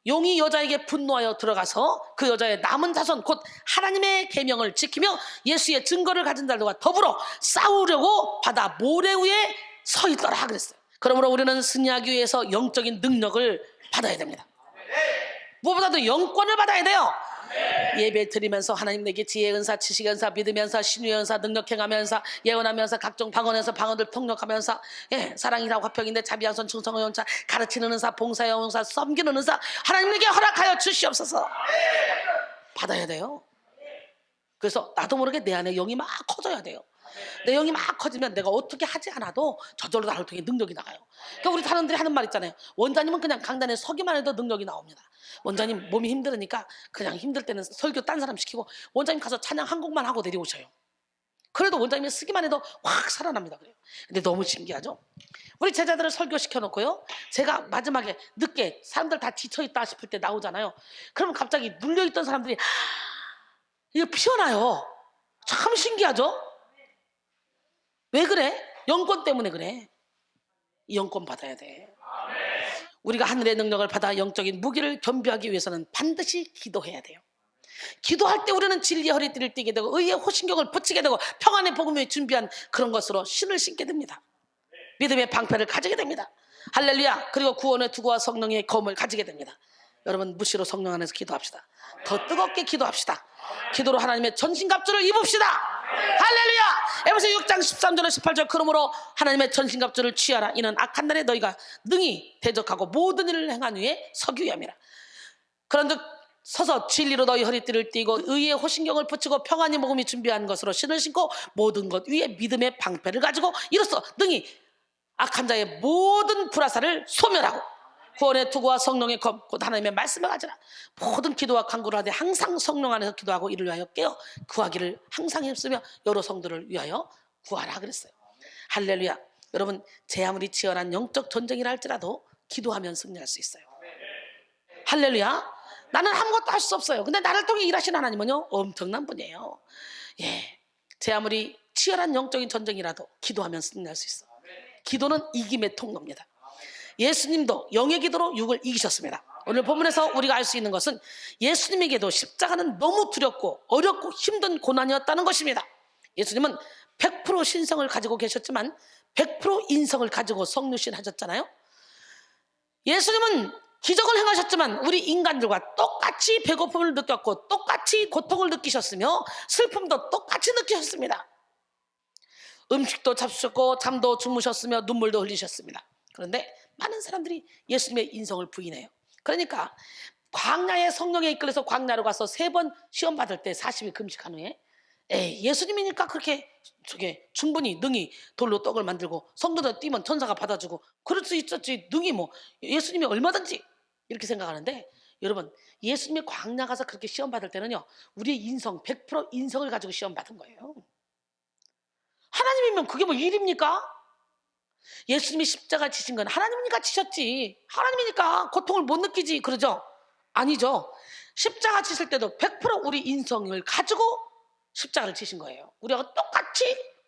용이 여자에게 분노하여 들어가서 그 여자의 남은 자손 곧 하나님의 계명을 지키며 예수의 증거를 가진 자들과 더불어 싸우려고 바다 모래 위에 서 있더라 그랬어요. 그러므로 우리는 승리하기 위해서 영적인 능력을 받아야 됩니다. 무엇보다도 영권을 받아야 돼요. 예배 드리면서 하나님 내게 지혜의 은사, 지식의 은사, 믿음의 은사, 신유의 은사, 능력 행함의 은사, 예언하면서 은사, 각종 방언에서 방언들 통역하면서 사랑이라 화평인데 자비한 손 충성의 연차, 가르치는 은사, 봉사의 은사, 섬기는 은사 하나님 내게 허락하여 주시옵소서. 받아야 돼요. 그래서 나도 모르게 내 안에 영이 막 커져야 돼요. 내 영이 막 커지면 내가 어떻게 하지 않아도 저절로 나를 통해 능력이 나가요. 그러니까 우리 사람들이 하는 말 있잖아요. 원장님은 그냥 강단에 서기만 해도 능력이 나옵니다. 원장님 몸이 힘들으니까 그냥 힘들 때는 설교 딴 사람 시키고 원장님 가서 찬양 한 곡만 하고 내려오셔요. 그래도 원장님이 쓰기만 해도 확 살아납니다. 그래요. 근데 너무 신기하죠? 우리 제자들을 설교시켜 놓고요, 제가 마지막에 늦게 사람들 다 지쳐있다 싶을 때 나오잖아요. 그러면 갑자기 눌려있던 사람들이 이거 피어나요. 참 신기하죠? 왜 그래? 영권 때문에 그래. 이 영권 받아야 돼. 우리가 하늘의 능력을 받아 영적인 무기를 겸비하기 위해서는 반드시 기도해야 돼요. 기도할 때 우리는 진리의 허리띠를 띠게 되고 의의 호신경을 붙이게 되고 평안의 복음을 준비한 그런 것으로 신을 신게 됩니다. 믿음의 방패를 가지게 됩니다. 할렐루야. 그리고 구원의 투구와 성령의 검을 가지게 됩니다. 여러분 무시로 성령 안에서 기도합시다. 더 뜨겁게 기도합시다. 기도로 하나님의 전신갑주를 입읍시다. 할렐루야. 에베소 6장 13절에 18절 그러므로 하나님의 전신갑주를 취하라. 이는 악한 날에 너희가 능히 대적하고 모든 일을 행한 후에 서기 위함이라. 그런즉 서서 진리로 너희 허리띠를 띠고 의의 호신경을 붙이고 평안의 복음이 준비한 것으로 신을 신고 모든 것 위에 믿음의 방패를 가지고 이로써 능히 악한 자의 모든 불화살을 소멸하고 구원의 투구와 성령의 검 곧 하나님의 말씀을 가지라. 모든 기도와 간구를 하되 항상 성령 안에서 기도하고 이를 위하여 깨어 구하기를 항상 힘쓰며 여러 성도를 위하여 구하라 그랬어요. 할렐루야. 여러분 제 아무리 치열한 영적 전쟁이라 할지라도 기도하면 승리할 수 있어요. 할렐루야. 나는 아무것도 할 수 없어요. 근데 나를 통해 일하시는 하나님은요 엄청난 분이에요. 제 아무리 치열한 영적인 전쟁이라도 기도하면 승리할 수 있어. 기도는 이김의 통로입니다. 예수님도 영의 기도로 육을 이기셨습니다. 오늘 본문에서 우리가 알 수 있는 것은 예수님에게도 십자가는 너무 두렵고 어렵고 힘든 고난이었다는 것입니다. 예수님은 100% 신성을 가지고 계셨지만 100% 인성을 가지고 성육신 하셨잖아요. 예수님은 기적을 행하셨지만 우리 인간들과 똑같이 배고픔을 느꼈고 똑같이 고통을 느끼셨으며 슬픔도 똑같이 느끼셨습니다. 음식도 잡수셨고 잠도 주무셨으며 눈물도 흘리셨습니다. 그런데 많은 사람들이 예수님의 인성을 부인해요. 그러니까 광야에 성령에 이끌려서 광야로 가서 3번 시험 받을 때 40일 금식한 후에 예수님이니까 그렇게 충분히 능히 돌로 떡을 만들고 성도들 뛰면 천사가 받아주고 그럴 수 있었지, 능히 뭐 예수님이 얼마든지 이렇게 생각하는데, 여러분 예수님이 광야 가서 그렇게 시험 받을 때는요 우리의 인성 100% 인성을 가지고 시험 받은 거예요. 하나님이면 그게 뭐 일입니까? 예수님이 십자가 지신 건 하나님이니까 지셨지, 하나님이니까 고통을 못 느끼지 그러죠? 아니죠. 십자가 지실 때도 100% 우리 인성을 가지고 십자가를 지신 거예요. 우리하고 똑같이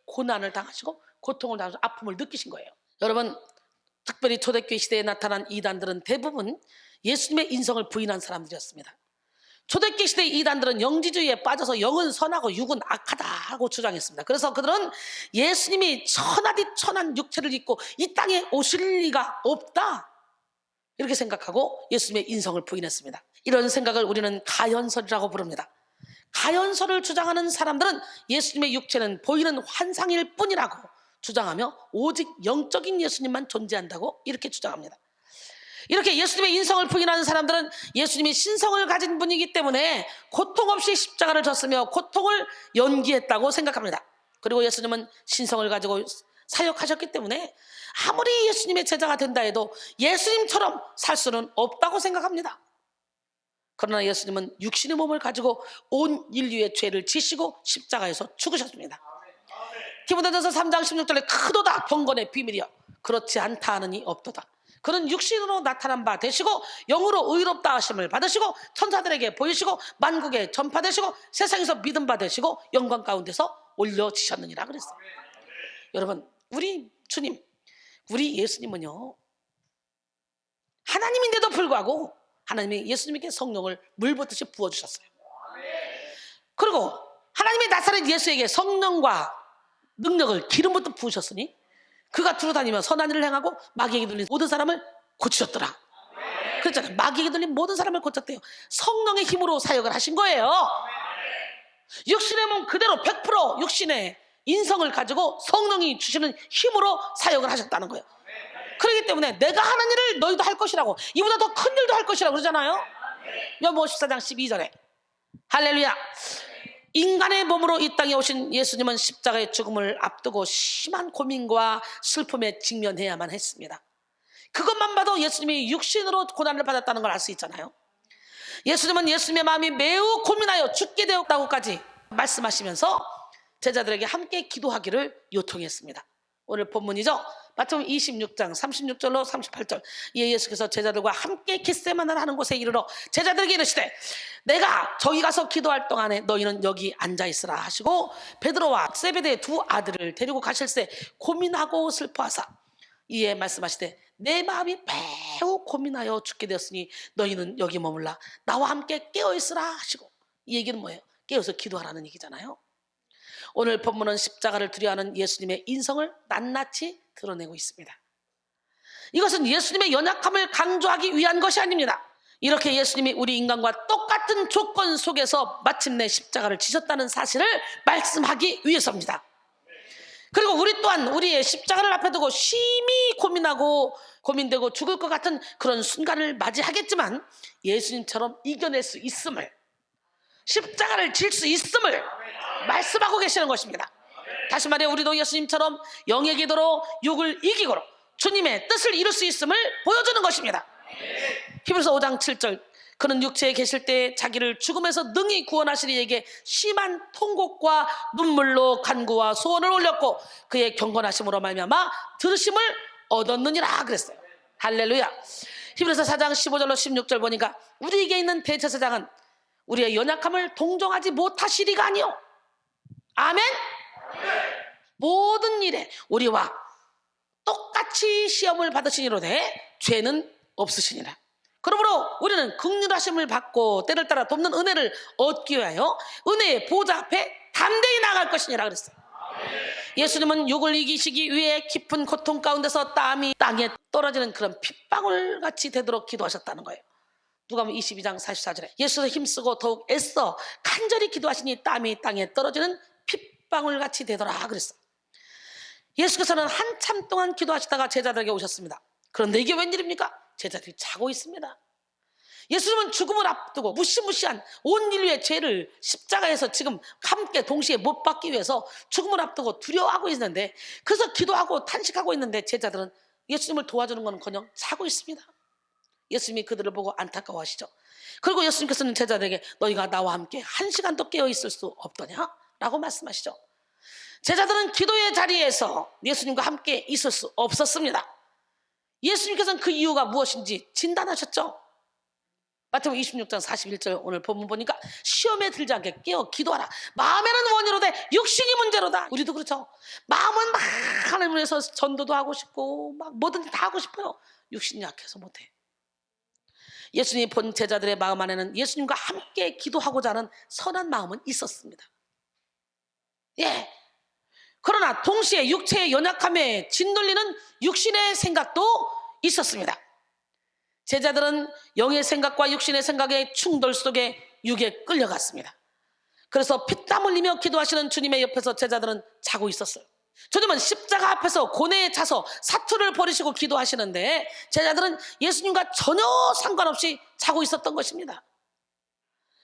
고난을 당하시고 고통을 당하시고 아픔을 느끼신 거예요. 여러분 특별히 초대교회 시대에 나타난 이단들은 대부분 예수님의 인성을 부인한 사람들이었습니다. 초대교회 시대 이단들은 영지주의에 빠져서 영은 선하고 육은 악하다고 주장했습니다. 그래서 그들은 예수님이 천하디 천한 육체를 입고 이 땅에 오실 리가 없다 이렇게 생각하고 예수님의 인성을 부인했습니다. 이런 생각을 우리는 가연설이라고 부릅니다. 가연설을 주장하는 사람들은 예수님의 육체는 보이는 환상일 뿐이라고 주장하며 오직 영적인 예수님만 존재한다고 이렇게 주장합니다. 이렇게 예수님의 인성을 부인하는 사람들은 예수님이 신성을 가진 분이기 때문에 고통 없이 십자가를 졌으며 고통을 연기했다고 생각합니다. 그리고 예수님은 신성을 가지고 사역하셨기 때문에 아무리 예수님의 제자가 된다 해도 예수님처럼 살 수는 없다고 생각합니다. 그러나 예수님은 육신의 몸을 가지고 온 인류의 죄를 지시고 십자가에서 죽으셨습니다. 디모데전서 3장 16절에 크도다 경건의 비밀이여 그렇지 않다 하느니 없도다. 그는 육신으로 나타난 바 되시고 영으로 의롭다 하심을 받으시고 천사들에게 보이시고 만국에 전파되시고 세상에서 믿음 받으시고 영광 가운데서 올려지셨느니라 그랬어요. 여러분, 우리 주님, 우리 예수님은요, 하나님인데도 불구하고 하나님이 예수님에게 성령을 물붓듯이 부어주셨어요. 그리고 하나님의 나사렛 예수에게 성령과 능력을 기름부터 부으셨으니 그가 두루다니며 선한 일을 행하고 마귀에게 들린 모든 사람을 고치셨더라. 그랬잖아요. 마귀에게 들린 모든 사람을 고쳤대요. 성령의 힘으로 사역을 하신 거예요. 육신의 몸 그대로 100% 육신의 인성을 가지고 성령이 주시는 힘으로 사역을 하셨다는 거예요. 그렇기 때문에 내가 하는 일을 너희도 할 것이라고, 이보다 더 큰 일도 할 것이라고 그러잖아요. 요한복음 14장 12절에 할렐루야. 인간의 몸으로 이 땅에 오신 예수님은 십자가의 죽음을 앞두고 심한 고민과 슬픔에 직면해야만 했습니다. 그것만 봐도 예수님이 육신으로 고난을 받았다는 걸 알 수 있잖아요. 예수님은 예수님의 마음이 매우 고민하여 죽게 되었다고까지 말씀하시면서 제자들에게 함께 기도하기를 요청했습니다. 오늘 본문이죠. 마태복음 26장 36절로 38절. 이에 예수께서 제자들과 함께 겟세마네를 하는 곳에 이르러 제자들에게 이르시되 내가 저기 가서 기도할 동안에 너희는 여기 앉아있으라 하시고 베드로와 세베대의 두 아들을 데리고 가실새 고민하고 슬퍼하사 이에 말씀하시되 내 마음이 매우 고민하여 죽게 되었으니 너희는 여기 머물라 나와 함께 깨어있으라 하시고, 이 얘기는 뭐예요? 깨어서 기도하라는 얘기잖아요. 오늘 본문은 십자가를 두려워하는 예수님의 인성을 낱낱이 드러내고 있습니다. 이것은 예수님의 연약함을 강조하기 위한 것이 아닙니다. 이렇게 예수님이 우리 인간과 똑같은 조건 속에서 마침내 십자가를 지셨다는 사실을 말씀하기 위해서입니다. 그리고 우리 또한 우리의 십자가를 앞에 두고 심히 고민되고 죽을 것 같은 그런 순간을 맞이하겠지만 예수님처럼 이겨낼 수 있음을, 십자가를 질 수 있음을 말씀하고 계시는 것입니다. 다시 말해 우리도 예수님처럼 영의 기도로 육을 이기고 주님의 뜻을 이룰 수 있음을 보여주는 것입니다. 히브리서 5장 7절 그는 육체에 계실 때 자기를 죽음에서 능히 구원하시리 이에게 심한 통곡과 눈물로 간구와 소원을 올렸고 그의 경건하심으로 말미암아 들으심을 얻었느니라 그랬어요. 할렐루야. 히브리서 4장 15절로 16절 보니까 우리에게 있는 대제사장은 우리의 연약함을 동정하지 못하시리가 아니요, 아멘? 모든 일에 우리와 똑같이 시험을 받으시니로되 죄는 없으시니라. 그러므로 우리는 긍휼하심을 받고 때를 따라 돕는 은혜를 얻기 위하여 은혜의 보좌 앞에 담대히 나아갈 것이니라 그랬어요. 예수님은 육을 이기시기 위해 깊은 고통 가운데서 땀이 땅에 떨어지는 그런 핏방울 같이 되도록 기도하셨다는 거예요. 누가복음 22장 44절에 예수께서 힘쓰고 더욱 애써 간절히 기도하시니 땀이 땅에 떨어지는 핏방울 같이 되더라 그랬어요. 예수께서는 한참 동안 기도하시다가 제자들에게 오셨습니다. 그런데 이게 웬일입니까? 제자들이 자고 있습니다. 예수님은 죽음을 앞두고 무시무시한 온 인류의 죄를 십자가에서 지금 함께 동시에 못 받기 위해서 죽음을 앞두고 두려워하고 있는데, 그래서 기도하고 탄식하고 있는데 제자들은 예수님을 도와주는 것은커녕 자고 있습니다. 예수님이 그들을 보고 안타까워하시죠. 그리고 예수님께서는 제자들에게 너희가 나와 함께 한 시간도 깨어 있을 수 없더냐? 라고 말씀하시죠. 제자들은 기도의 자리에서 예수님과 함께 있을 수 없었습니다. 예수님께서는 그 이유가 무엇인지 진단하셨죠. 마태복음 26장 41절 오늘 본문 보니까 시험에 들지 않게 깨어 기도하라. 마음에는 원이로되 육신이 문제로다. 우리도 그렇죠. 마음은 막 하나님을 위해서 전도도 하고 싶고 막 뭐든지 다 하고 싶어요. 육신이 약해서 못해. 예수님이 본 제자들의 마음 안에는 예수님과 함께 기도하고자 하는 선한 마음은 있었습니다. 예. 그러나 동시에 육체의 연약함에 짓눌리는 육신의 생각도 있었습니다. 제자들은 영의 생각과 육신의 생각의 충돌 속에 육에 끌려갔습니다. 그래서 피땀 흘리며 기도하시는 주님의 옆에서 제자들은 자고 있었어요. 주님은 십자가 앞에서 고뇌에 차서 사투를 벌이시고 기도하시는데 제자들은 예수님과 전혀 상관없이 자고 있었던 것입니다.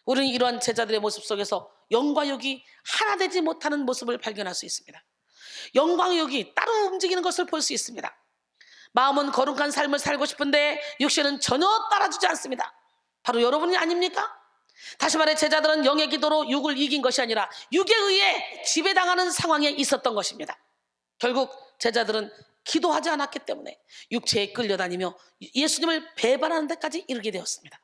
우리는 이러한 제자들의 모습 속에서 영과 육이 하나 되지 못하는 모습을 발견할 수 있습니다. 영과 육이 따로 움직이는 것을 볼 수 있습니다. 마음은 거룩한 삶을 살고 싶은데 육신은 전혀 따라주지 않습니다. 바로 여러분이 아닙니까? 다시 말해 제자들은 영의 기도로 육을 이긴 것이 아니라 육에 의해 지배당하는 상황에 있었던 것입니다. 결국 제자들은 기도하지 않았기 때문에 육체에 끌려다니며 예수님을 배반하는 데까지 이르게 되었습니다.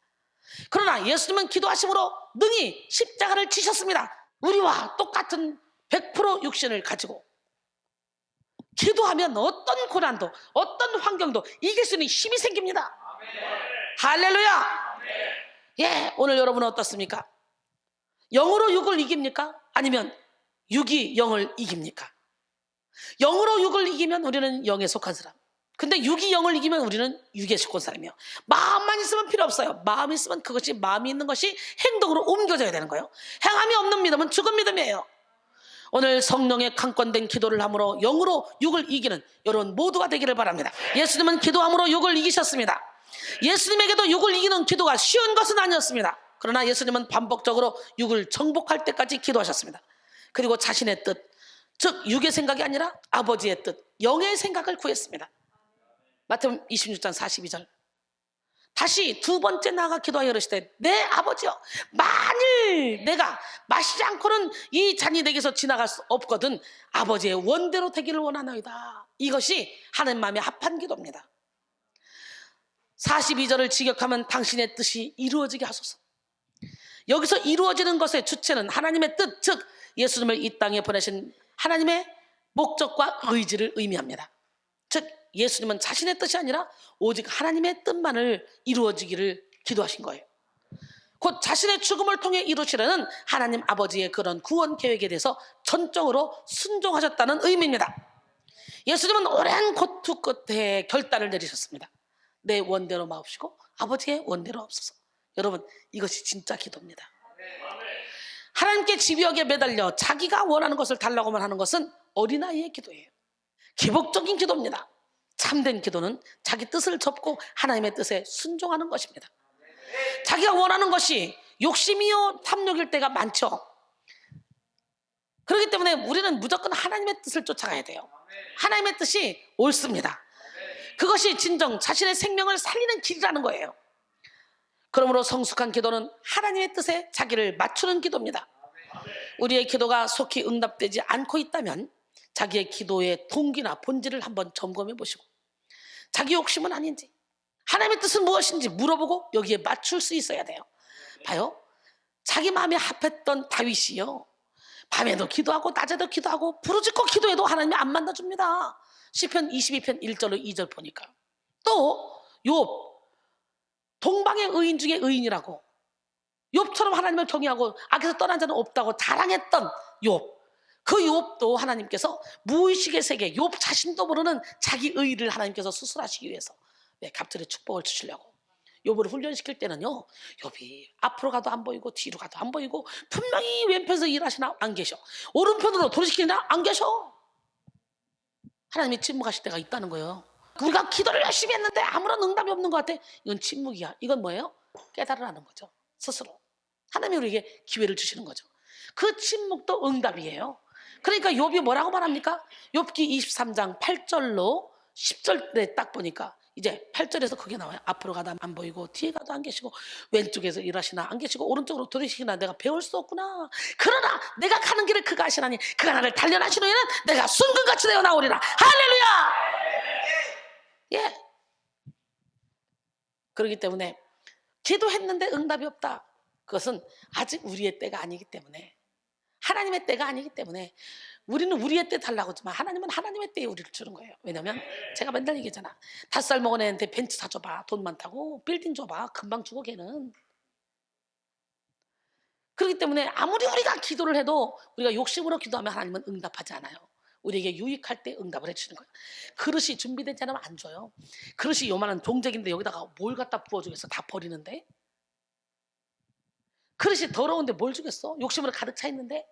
그러나 예수님은 기도하심으로 능히 십자가를 지셨습니다. 우리와 똑같은 100% 육신을 가지고 기도하면 어떤 고난도 어떤 환경도 이길 수 있는 힘이 생깁니다. 할렐루야. 예, 오늘 여러분은 어떻습니까? 영으로 육을 이깁니까? 아니면 육이 영을 이깁니까? 영으로 육을 이기면 우리는 영에 속한 사람, 근데 육이 영을 이기면 우리는 육에 속한 사람이에요. 마음만 있으면 필요 없어요. 마음이 있으면 그것이 마음이 있는 것이 행동으로 옮겨져야 되는 거예요. 행함이 없는 믿음은 죽은 믿음이에요. 오늘 성령의 강권된 기도를 함으로 영으로 육을 이기는 여러분 모두가 되기를 바랍니다. 예수님은 기도함으로 육을 이기셨습니다. 예수님에게도 육을 이기는 기도가 쉬운 것은 아니었습니다. 그러나 예수님은 반복적으로 육을 정복할 때까지 기도하셨습니다. 그리고 자신의 뜻, 즉 육의 생각이 아니라 아버지의 뜻, 영의 생각을 구했습니다. 마태복음 26장 42절. 다시 두 번째 나아가 기도하여 이르시되 내 아버지여, 만일 내가 마시지 않고는 이 잔이 내게서 지나갈 수 없거든 아버지의 원대로 되기를 원하나이다. 이것이 하나님 마음에 합한 기도입니다. 42절을 직역하면 당신의 뜻이 이루어지게 하소서. 여기서 이루어지는 것의 주체는 하나님의 뜻, 즉 예수님을 이 땅에 보내신 하나님의 목적과 의지를 의미합니다. 즉 예수님은 자신의 뜻이 아니라 오직 하나님의 뜻만을 이루어지기를 기도하신 거예요. 곧 자신의 죽음을 통해 이루시려는 하나님 아버지의 그런 구원 계획에 대해서 전적으로 순종하셨다는 의미입니다. 예수님은 오랜 고투 끝에 결단을 내리셨습니다. 내 원대로 마옵시고 아버지의 원대로 없어서. 여러분, 이것이 진짜 기도입니다. 하나님께 집요하게 매달려 자기가 원하는 것을 달라고만 하는 것은 어린아이의 기도예요. 기복적인 기도입니다. 참된 기도는 자기 뜻을 접고 하나님의 뜻에 순종하는 것입니다. 자기가 원하는 것이 욕심이요 탐욕일 때가 많죠. 그렇기 때문에 우리는 무조건 하나님의 뜻을 쫓아가야 돼요. 하나님의 뜻이 옳습니다. 그것이 진정 자신의 생명을 살리는 길이라는 거예요. 그러므로 성숙한 기도는 하나님의 뜻에 자기를 맞추는 기도입니다. 우리의 기도가 속히 응답되지 않고 있다면 자기의 기도의 동기나 본질을 한번 점검해 보시고 자기 욕심은 아닌지 하나님의 뜻은 무엇인지 물어보고 여기에 맞출 수 있어야 돼요. 봐요, 자기 마음에 합했던 다윗이요, 밤에도 기도하고 낮에도 기도하고 부르짖고 기도해도 하나님이 안 만나줍니다. 시편 22편 1절로 2절 보니까. 또 욥, 동방의 의인 중에 의인이라고 욥처럼 하나님을 경외하고 악에서 떠난 자는 없다고 자랑했던 욥, 그 욥도 하나님께서 무의식의 세계, 욥 자신도 모르는 자기 의의를 하나님께서 수술하시기 위해서 왜 갑절의 축복을 주시려고 욥을 훈련시킬 때는요, 욥이 앞으로 가도 안 보이고 뒤로 가도 안 보이고 분명히 왼편에서 일하시나 안 계셔, 오른편으로 돌이키나 안 계셔. 하나님이 침묵하실 때가 있다는 거예요. 우리가 기도를 열심히 했는데 아무런 응답이 없는 것 같아. 이건 침묵이야. 이건 뭐예요? 깨달으라는 거죠. 스스로 하나님이 우리에게 기회를 주시는 거죠. 그 침묵도 응답이에요. 그러니까 욥이 뭐라고 말합니까? 욥기 23장 8절로 10절에 딱 보니까 이제 8절에서 그게 나와요. 앞으로 가다 안 보이고 뒤에 가도 안 계시고 왼쪽에서 일하시나 안 계시고 오른쪽으로 돌이키나 내가 배울 수 없구나. 그러나 내가 가는 길을 그가 아시나니 그가 나를 단련하신 후에는 내가 순금같이 되어 나오리라. 할렐루야. 예. 그렇기 때문에 기도했는데 응답이 없다. 그것은 아직 우리의 때가 아니기 때문에, 하나님의 때가 아니기 때문에 우리는 우리의 때 달라고 하지만 하나님은 하나님의 때에 우리를 주는 거예요. 왜냐하면 제가 맨날 얘기하잖아. 5살 먹은 애한테 벤츠 사줘봐, 돈 많다고. 빌딩 줘봐, 금방 주고 걔는. 그렇기 때문에 아무리 우리가 기도를 해도 우리가 욕심으로 기도하면 하나님은 응답하지 않아요. 우리에게 유익할 때 응답을 해주시는 거예요. 그릇이 준비되지 않으면 안 줘요. 그릇이 요만한 종적인데 여기다가 뭘 갖다 부어주겠어? 다 버리는데. 그릇이 더러운데 뭘 주겠어? 욕심으로 가득 차 있는데.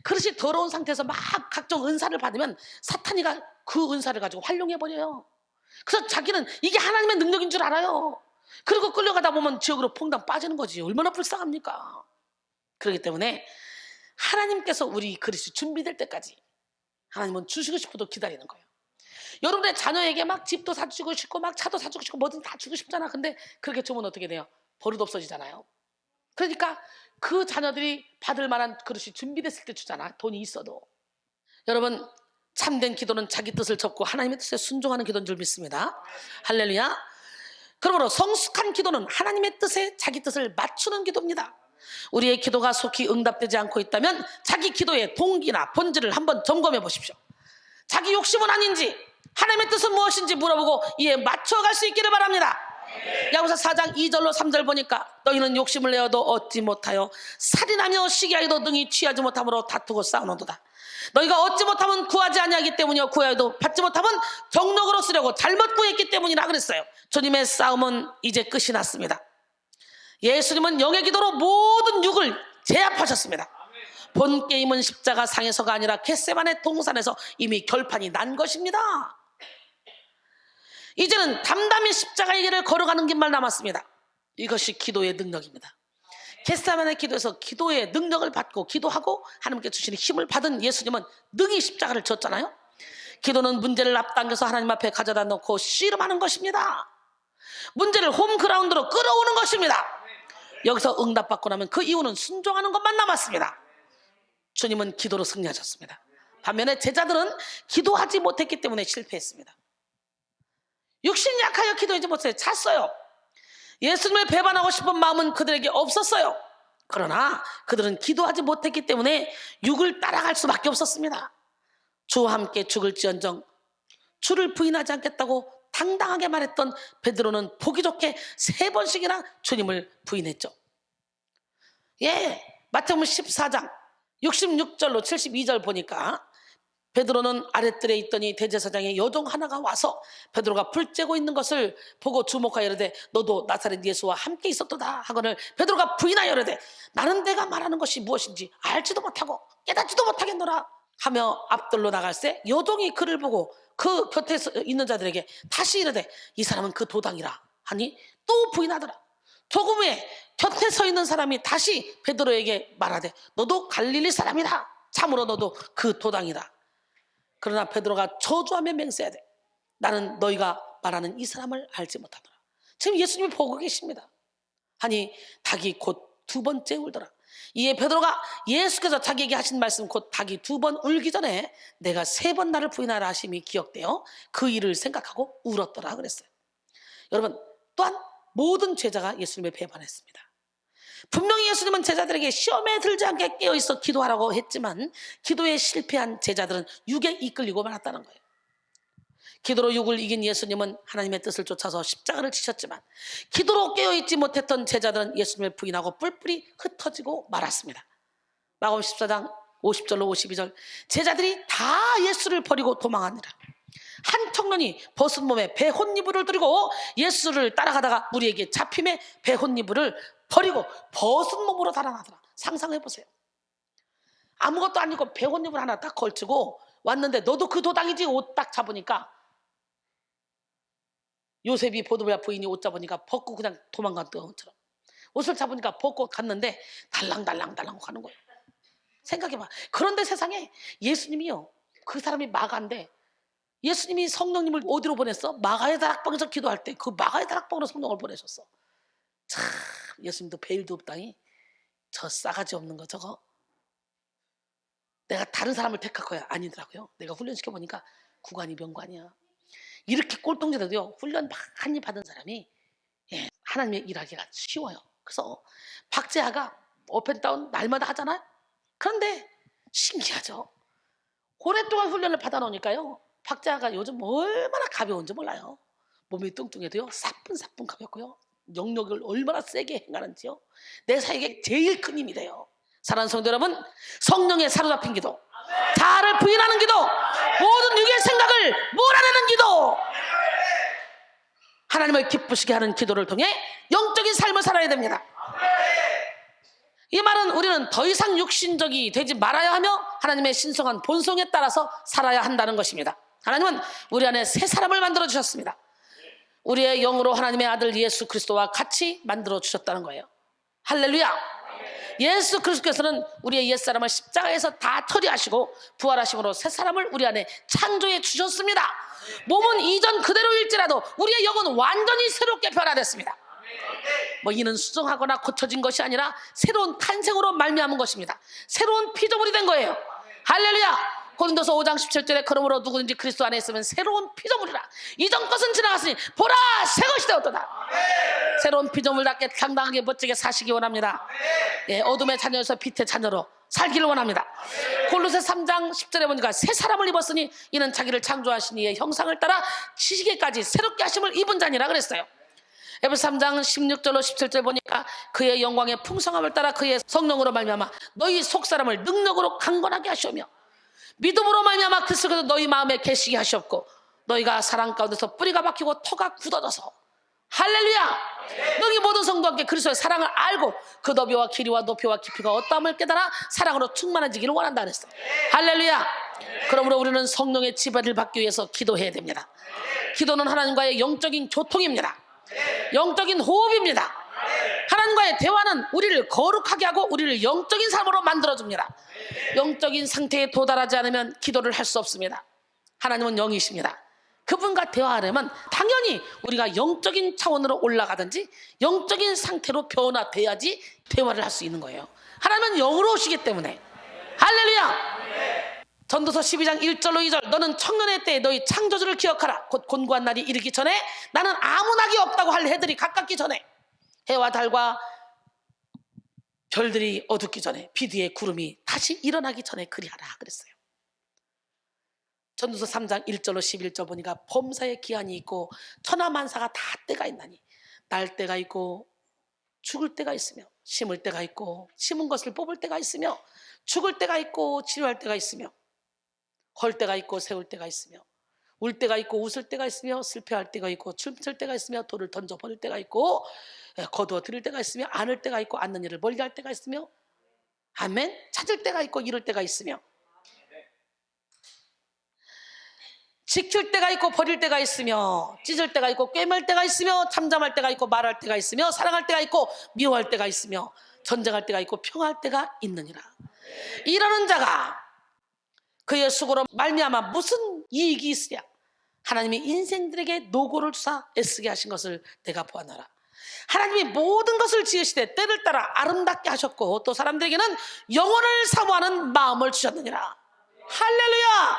그릇이 더러운 상태에서 막 각종 은사를 받으면 사탄이가 그 은사를 가지고 활용해버려요. 그래서 자기는 이게 하나님의 능력인 줄 알아요. 그리고 끌려가다 보면 지옥으로 퐁당 빠지는 거지. 얼마나 불쌍합니까? 그렇기 때문에 하나님께서 우리 그릇이 준비될 때까지 하나님은 주시고 싶어도 기다리는 거예요. 여러분의 자녀에게 막 집도 사주고 싶고 막 차도 사주고 싶고 뭐든 다 주고 싶잖아. 근데 그렇게 주면 어떻게 돼요? 버릇 없어지잖아요. 그러니까 그 자녀들이 받을 만한 그릇이 준비됐을 때 주잖아. 돈이 있어도. 여러분, 참된 기도는 자기 뜻을 접고 하나님의 뜻에 순종하는 기도인 줄 믿습니다. 할렐루야. 그러므로 성숙한 기도는 하나님의 뜻에 자기 뜻을 맞추는 기도입니다. 우리의 기도가 속히 응답되지 않고 있다면 자기 기도의 동기나 본질을 한번 점검해 보십시오. 자기 욕심은 아닌지 하나님의 뜻은 무엇인지 물어보고 이에 맞춰갈 수 있기를 바랍니다. 야고보서 4장 2절로 3절 보니까 너희는 욕심을 내어도 얻지 못하여 살인하며 시기하여도 능히 취하지 못함으로 다투고 싸우는도다. 너희가 얻지 못하면 구하지 아니하기 때문이요 구하여도 받지 못하면 정력으로 쓰려고 잘못 구했기 때문이라 그랬어요. 주님의 싸움은 이제 끝이 났습니다. 예수님은 영의 기도로 모든 육을 제압하셨습니다. 본 게임은 십자가 상에서가 아니라 겟세마네 동산에서 이미 결판이 난 것입니다. 이제는 담담히 십자가의 길을 걸어가는 길만 남았습니다. 이것이 기도의 능력입니다. 겟세마네 기도에서 기도의 능력을 받고 기도하고 하나님께 주시는 힘을 받은 예수님은 능히 십자가를 졌잖아요. 기도는 문제를 앞당겨서 하나님 앞에 가져다 놓고 씨름하는 것입니다. 문제를 홈그라운드로 끌어오는 것입니다. 여기서 응답받고 나면 그 이유는 순종하는 것만 남았습니다. 주님은 기도로 승리하셨습니다. 반면에 제자들은 기도하지 못했기 때문에 실패했습니다. 육신 약하여 기도하지 못했어요. 잤어요. 예수님을 배반하고 싶은 마음은 그들에게 없었어요. 그러나 그들은 기도하지 못했기 때문에 육을 따라갈 수밖에 없었습니다. 주와 함께 죽을지언정 주를 부인하지 않겠다고 당당하게 말했던 베드로는 보기 좋게 3번씩이나 주님을 부인했죠. 마태복음 14장 66절로 72절 보니까 베드로는 아랫뜰에 있더니 대제사장의 여종 하나가 와서 베드로가 불 쬐고 있는 것을 보고 주목하여 이르되 너도 나사렛 예수와 함께 있었도다 하거늘 베드로가 부인하여 이르되 나는 내가 말하는 것이 무엇인지 알지도 못하고 깨닫지도 못하겠노라 하며 앞뜰로 나갈새 여종이 그를 보고 그 곁에 있는 자들에게 다시 이르되 이 사람은 그 도당이라 하니 또 부인하더라. 조금 후에 곁에 서 있는 사람이 다시 베드로에게 말하되 너도 갈릴리 사람이라 참으로 너도 그 도당이다. 그러나 베드로가 저주하며 맹세하되 나는 너희가 말하는 이 사람을 알지 못하노라. 지금 예수님이 보고 계십니다. 하니 닭이 곧 2번째 울더라. 이에 베드로가 예수께서 자기에게 하신 말씀 곧 닭이 2번 울기 전에 내가 3번 나를 부인하라 하심이 기억되어 그 일을 생각하고 울었더라 그랬어요. 여러분, 또한 모든 제자가 예수님을 배반했습니다. 분명히 예수님은 제자들에게 시험에 들지 않게 깨어있어 기도하라고 했지만 기도에 실패한 제자들은 육에 이끌리고 말았다는 거예요. 기도로 육을 이긴 예수님은 하나님의 뜻을 쫓아서 십자가를 지셨지만 기도로 깨어있지 못했던 제자들은 예수님을 부인하고 뿔뿔이 흩어지고 말았습니다. 마가복음 14장 50절로 52절 제자들이 다 예수를 버리고 도망하니라. 한 청년이 벗은 몸에 배혼이불을 들고 예수를 따라가다가 무리에게 잡힘에 배혼이불을 버리고 벗은 몸으로 달아나더라. 상상해보세요. 아무것도 아니고 배혼이불 하나 딱 걸치고 왔는데 너도 그 도당이지 옷 딱 잡으니까 요셉이 보드보야 부인이 옷 잡으니까 벗고 그냥 도망갔던 것처럼 옷을 잡으니까 벗고 갔는데 달랑달랑달랑 가는 거예요. 생각해봐. 그런데 세상에 예수님이요 그 사람이 마가인데 예수님이 성령님을 어디로 보냈어? 마가의 다락방에서 기도할 때 그 마가의 다락방으로 성령을 보내셨어. 참 예수님도 베일도 없다니 저 싸가지 없는 거 저거 내가 다른 사람을 택할 거야. 아니더라고요. 내가 훈련시켜보니까 구관이 명관이야. 이렇게 꼴통지라도요 훈련 많이 받은 사람이 하나님의 일하기가 쉬워요. 그래서 박재하가 업앤다운 날마다 하잖아요. 그런데 신기하죠. 오랫동안 훈련을 받아놓으니까요 박재하가 요즘 얼마나 가벼운지 몰라요. 몸이 뚱뚱해도요 사뿐사뿐 가볍고요 영역을 얼마나 세게 행하는지요 내 사에게 제일 큰 힘이 돼요. 사랑하는 성도 여러분, 성령에 사로잡힌 기도, 자아를 부인하는 기도, 모든 육의 생각을 몰아내는 기도, 하나님을 기쁘시게 하는 기도를 통해 영적인 삶을 살아야 됩니다. 이 말은 우리는 더 이상 육신적이 되지 말아야 하며 하나님의 신성한 본성에 따라서 살아야 한다는 것입니다. 하나님은 우리 안에 새 사람을 만들어 주셨습니다. 우리의 영으로 하나님의 아들 예수 그리스도와 같이 만들어 주셨다는 거예요. 할렐루야. 예수 그리스도께서는 우리의 옛사람을 십자가에서 다 처리하시고 부활하심으로 새 사람을 우리 안에 창조해 주셨습니다. 몸은 이전 그대로일지라도 우리의 영은 완전히 새롭게 변화됐습니다. 뭐 이는 수정하거나 고쳐진 것이 아니라 새로운 탄생으로 말미암은 것입니다. 새로운 피조물이 된 거예요. 할렐루야. 고린도서 5장 17절에 그러므로 누구든지 그리스도 안에 있으면 새로운 피조물이라. 이전 것은 지나갔으니 보라 새 것이 되었도다. 새로운 피조물답게 당당하게 멋지게 사시기 원합니다. 예, 어둠의 자녀에서 빛의 자녀로 살기를 원합니다. 골로새 3장 10절에 보니까 새 사람을 입었으니 이는 자기를 창조하신 이의 형상을 따라 지시기까지 새롭게 하심을 입은 자니라 그랬어요. 에베소 3장 16절로 17절 보니까 그의 영광의 풍성함을 따라 그의 성령으로 말미암아 너희 속사람을 능력으로 강건하게 하시오며 믿음으로 말미암아 그리스도께서 너희 마음에 계시게 하시옵고 너희가 사랑 가운데서 뿌리가 박히고 터가 굳어져서 할렐루야. 너희 모든 성도와 함께 그리스도의 사랑을 알고 그 너비와 길이와 높이와 깊이가 어떠함을 깨달아 사랑으로 충만해지기를 원한다 그랬어요. 할렐루야. 그러므로 우리는 성령의 지배를 받기 위해서 기도해야 됩니다. 기도는 하나님과의 영적인 교통입니다. 영적인 호흡입니다. 하나님과의 대화는 우리를 거룩하게 하고 우리를 영적인 삶으로 만들어줍니다. 영적인 상태에 도달하지 않으면 기도를 할 수 없습니다. 하나님은 영이십니다. 그분과 대화하려면 당연히 우리가 영적인 차원으로 올라가든지 영적인 상태로 변화돼야지 대화를 할 수 있는 거예요. 하나님은 영으로 오시기 때문에. 할렐루야. 전도서 12장 1절로 2절 너는 청년의 때에 너희 창조주를 기억하라. 곧 곤고한 날이 이르기 전에 나는 아무 낙이 없다고 할 해들이 가깝기 전에 해와 달과 별들이 어둡기 전에 비 뒤에 구름이 다시 일어나기 전에 그리하라 그랬어요. 전도서 3장 1절로 11절 보니까 범사에 기한이 있고 천하만사가 다 때가 있나니 날 때가 있고 죽을 때가 있으며 심을 때가 있고 심은 것을 뽑을 때가 있으며 죽을 때가 있고 치료할 때가 있으며 헐 때가 있고 세울 때가 있으며 울 때가 있고 웃을 때가 있으며 슬퍼할 때가 있고 춤출 때가 있으며 돌을 던져 버릴 때가 있고 거두어 들일 때가 있으며 안을 때가 있고 않는 일을 멀리할 때가 있으며 아멘. 찾을 때가 있고 잃을 때가 있으며 지킬 때가 있고 버릴 때가 있으며 찢을 때가 있고 꿰맬 때가 있으며 잠잠할 때가 있고 말할 때가 있으며 사랑할 때가 있고 미워할 때가 있으며 전쟁할 때가 있고 평화할 때가 있느니라. 이러는 자가 그의 수고로 말미암아 무슨 이익이 있으랴. 하나님이 인생들에게 노고를 주사 애쓰게 하신 것을 내가 보아노라. 하나님이 모든 것을 지으시되 때를 따라 아름답게 하셨고 또 사람들에게는 영혼을 사모하는 마음을 주셨느니라. 할렐루야.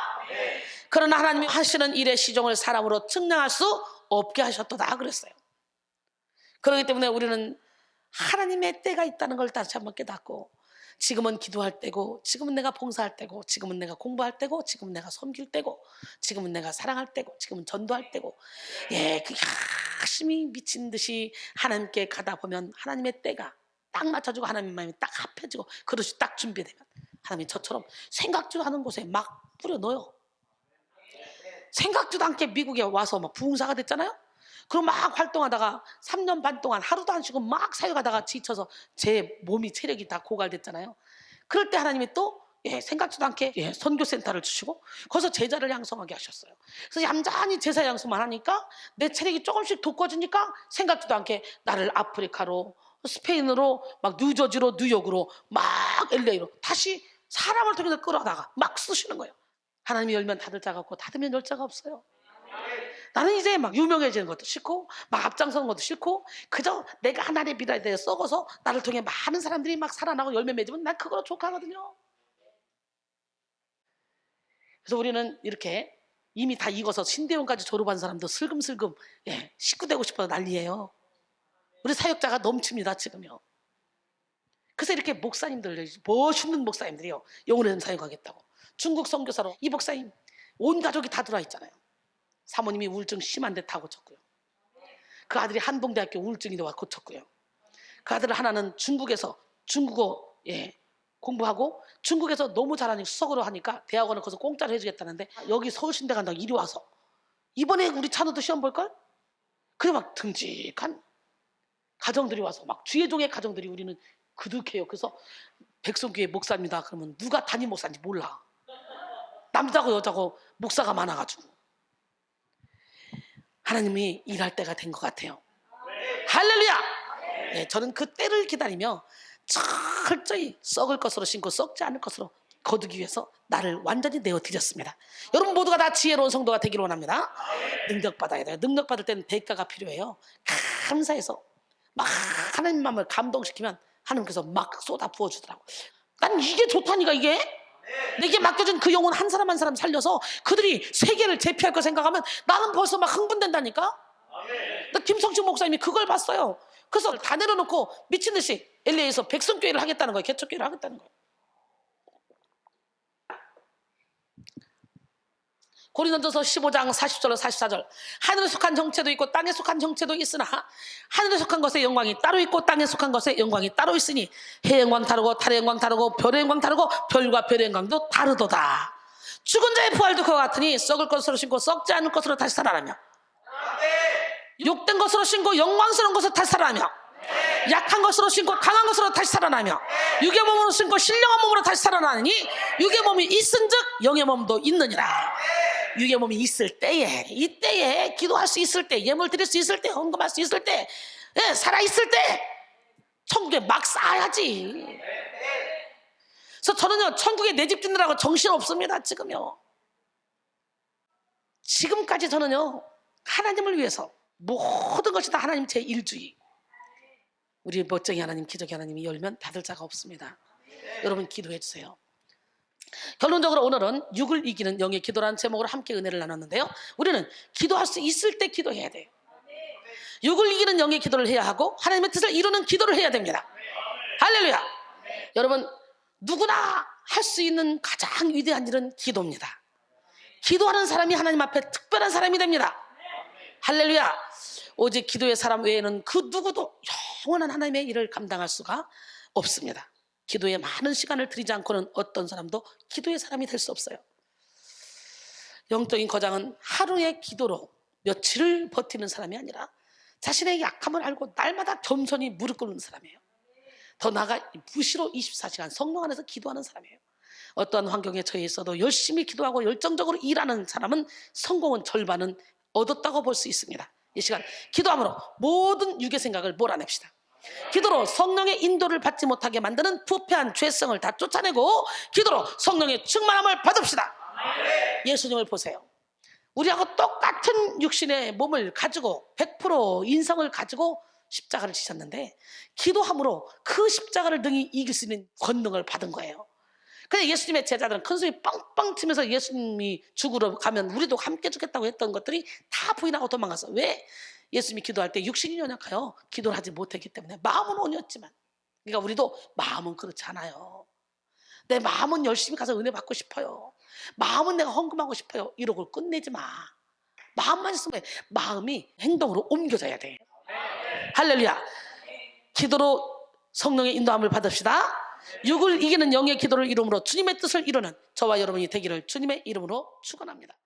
그러나 하나님이 하시는 일의 시종을 사람으로 측량할 수 없게 하셨도다 그랬어요. 그렇기 때문에 우리는 하나님의 때가 있다는 걸 다시 한번 깨닫고 지금은 기도할 때고 지금은 내가 봉사할 때고 지금은 내가 공부할 때고 지금은 내가 섬길 때고 지금은 내가 사랑할 때고 지금은 전도할 때고 그 열심히 미친 듯이 하나님께 가다 보면 하나님의 때가 딱 맞춰지고 하나님 마음이 딱 합해지고 그릇이 딱 준비되면 하나님이 저처럼 생각지도 않은 곳에 막 뿌려넣어요. 생각지도 않게 미국에 와서 막 부흥사가 됐잖아요. 그럼 막 활동하다가 3년 반 동안 하루도 안 쉬고 막 사역하다가 지쳐서 제 몸이 체력이 다 고갈됐잖아요. 그럴 때 하나님이 또 생각지도 않게 선교센터를 주시고 거기서 제자를 양성하게 하셨어요. 그래서 얌전히 제사 양성만 하니까 내 체력이 조금씩 돋궈지니까 생각지도 않게 나를 아프리카로 스페인으로 막 뉴저지로 뉴욕으로 막 LA로 다시 사람을 통해서 끌어다가 막 쓰시는 거예요. 하나님이 열면 닫을 자가 없고 닫으면 열 자가 없어요. 나는 이제 막 유명해지는 것도 싫고 막 앞장서는 것도 싫고 그저 내가 하나님의 비라에 대해 썩어서 나를 통해 많은 사람들이 막 살아나고 열매 맺으면 난 그거로 족하거든요. 그래서 우리는 이렇게 이미 다 익어서 신대원까지 졸업한 사람도 슬금슬금 식구 되고 싶어서 난리예요. 우리 사역자가 넘칩니다 지금요. 그래서 이렇게 목사님들 멋있는 목사님들이요 영혼의 사역하겠다고 중국 선교사로 이 목사님 온 가족이 다 들어와 있잖아요. 사모님이 우울증 심한데 다 고쳤고요. 그 아들이 한동대학교 우울증이 와 고쳤고요. 그 아들 하나는 중국에서 중국어 공부하고 중국에서 너무 잘하니까 수석으로 하니까 대학원을 거기서 공짜로 해주겠다는데 여기 서울신대 간다고 이리 와서 이번에 우리 찬우도 시험 볼걸? 그래 막 듬직한 가정들이 와서 막 주의종의 가정들이 우리는 그득해요. 그래서 백성교회 목사입니다. 그러면 누가 담임 목사인지 몰라. 남자고 여자고 목사가 많아가지고 하나님이 일할 때가 된 것 같아요. 할렐루야! 네, 저는 그 때를 기다리며 철저히 썩을 것으로 신고 썩지 않을 것으로 거두기 위해서 나를 완전히 내어드렸습니다. 여러분 모두가 다 지혜로운 성도가 되기를 원합니다. 능력받아야 돼요. 능력받을 때는 대가가 필요해요. 감사해서 막 하나님 마음을 감동시키면 하나님께서 막 쏟아 부어주더라고. 난 이게 좋다니까. 이게 내게 맡겨준 그 영혼 한 사람 한 사람 살려서 그들이 세계를 제패할 거 생각하면 나는 벌써 막 흥분된다니까. 나 김성식 목사님이 그걸 봤어요. 그래서 다 내려놓고 미친 듯이 LA에서 백성교회를 하겠다는 거예요. 개척교회를 하겠다는 거예요. 고린도전서 15장 40절로 44절. 하늘에 속한 정체도 있고 땅에 속한 정체도 있으나 하늘에 속한 것의 영광이 따로 있고 땅에 속한 것의 영광이 따로 있으니 해의 영광 다르고 달의 영광 다르고 별의 영광 다르고 별과 별의 영광도 다르도다. 죽은 자의 부활도 그와 같으니 썩을 것으로 신고 썩지 않을 것으로 다시 살아나며 욕된 것으로 신고 영광스러운 것으로 다시 살아나며 약한 것으로 신고 강한 것으로 다시 살아나며 육의 몸으로 신고 신령한 몸으로 다시 살아나니 육의 몸이 있은즉 영의 몸도 있느니라. 육의 몸이 있을 때에, 이때에 기도할 수 있을 때, 예물 드릴 수 있을 때, 헌금할 수 있을 때, 살아 있을 때 천국에 막 쌓아야지. 그래서 저는요 천국에 내 집 짓느라고 정신 없습니다. 지금까지 저는요 하나님을 위해서 모든 것이 다 하나님 제 일주의. 우리 멋쟁이 하나님, 기적의 하나님이 열면 닫을 자가 없습니다. 여러분 기도해 주세요. 결론적으로 오늘은 육을 이기는 영의 기도라는 제목으로 함께 은혜를 나눴는데요. 우리는 기도할 수 있을 때 기도해야 돼요. 육을 이기는 영의 기도를 해야 하고 하나님의 뜻을 이루는 기도를 해야 됩니다. 할렐루야. 여러분 누구나 할 수 있는 가장 위대한 일은 기도입니다. 기도하는 사람이 하나님 앞에 특별한 사람이 됩니다. 할렐루야. 오직 기도의 사람 외에는 그 누구도 영원한 하나님의 일을 감당할 수가 없습니다. 기도에 많은 시간을 들이지 않고는 어떤 사람도 기도의 사람이 될 수 없어요. 영적인 거장은 하루의 기도로 며칠을 버티는 사람이 아니라 자신의 약함을 알고 날마다 겸손히 무릎 꿇는 사람이에요. 더 나아가 무시로 24시간 성령 안에서 기도하는 사람이에요. 어떠한 환경에 처해 있어도 열심히 기도하고 열정적으로 일하는 사람은 성공은 절반은 얻었다고 볼 수 있습니다. 이 시간 기도함으로 모든 육의 생각을 몰아냅시다. 기도로 성령의 인도를 받지 못하게 만드는 부패한 죄성을 다 쫓아내고 기도로 성령의 충만함을 받읍시다. 예수님을 보세요. 우리하고 똑같은 육신의 몸을 가지고 100% 인성을 가지고 십자가를 지셨는데 기도함으로 그 십자가를 능히 이길 수 있는 권능을 받은 거예요. 근데 예수님의 제자들은 큰소리 빵빵 치면서 예수님이 죽으러 가면 우리도 함께 죽겠다고 했던 것들이 다 부인하고 도망갔어. 왜? 예수님이 기도할 때 육신이 연약하여 기도를 하지 못했기 때문에 마음은 온이었지만, 그러니까 우리도 마음은 그렇지 않아요. 내 마음은 열심히 가서 은혜 받고 싶어요. 마음은 내가 헌금하고 싶어요. 이러고 끝내지 마. 마음만 있으면 마음이 행동으로 옮겨져야 돼. 할렐루야. 기도로 성령의 인도함을 받읍시다. 육을 이기는 영의 기도를 이름으로 주님의 뜻을 이루는 저와 여러분이 되기를 주님의 이름으로 축원합니다.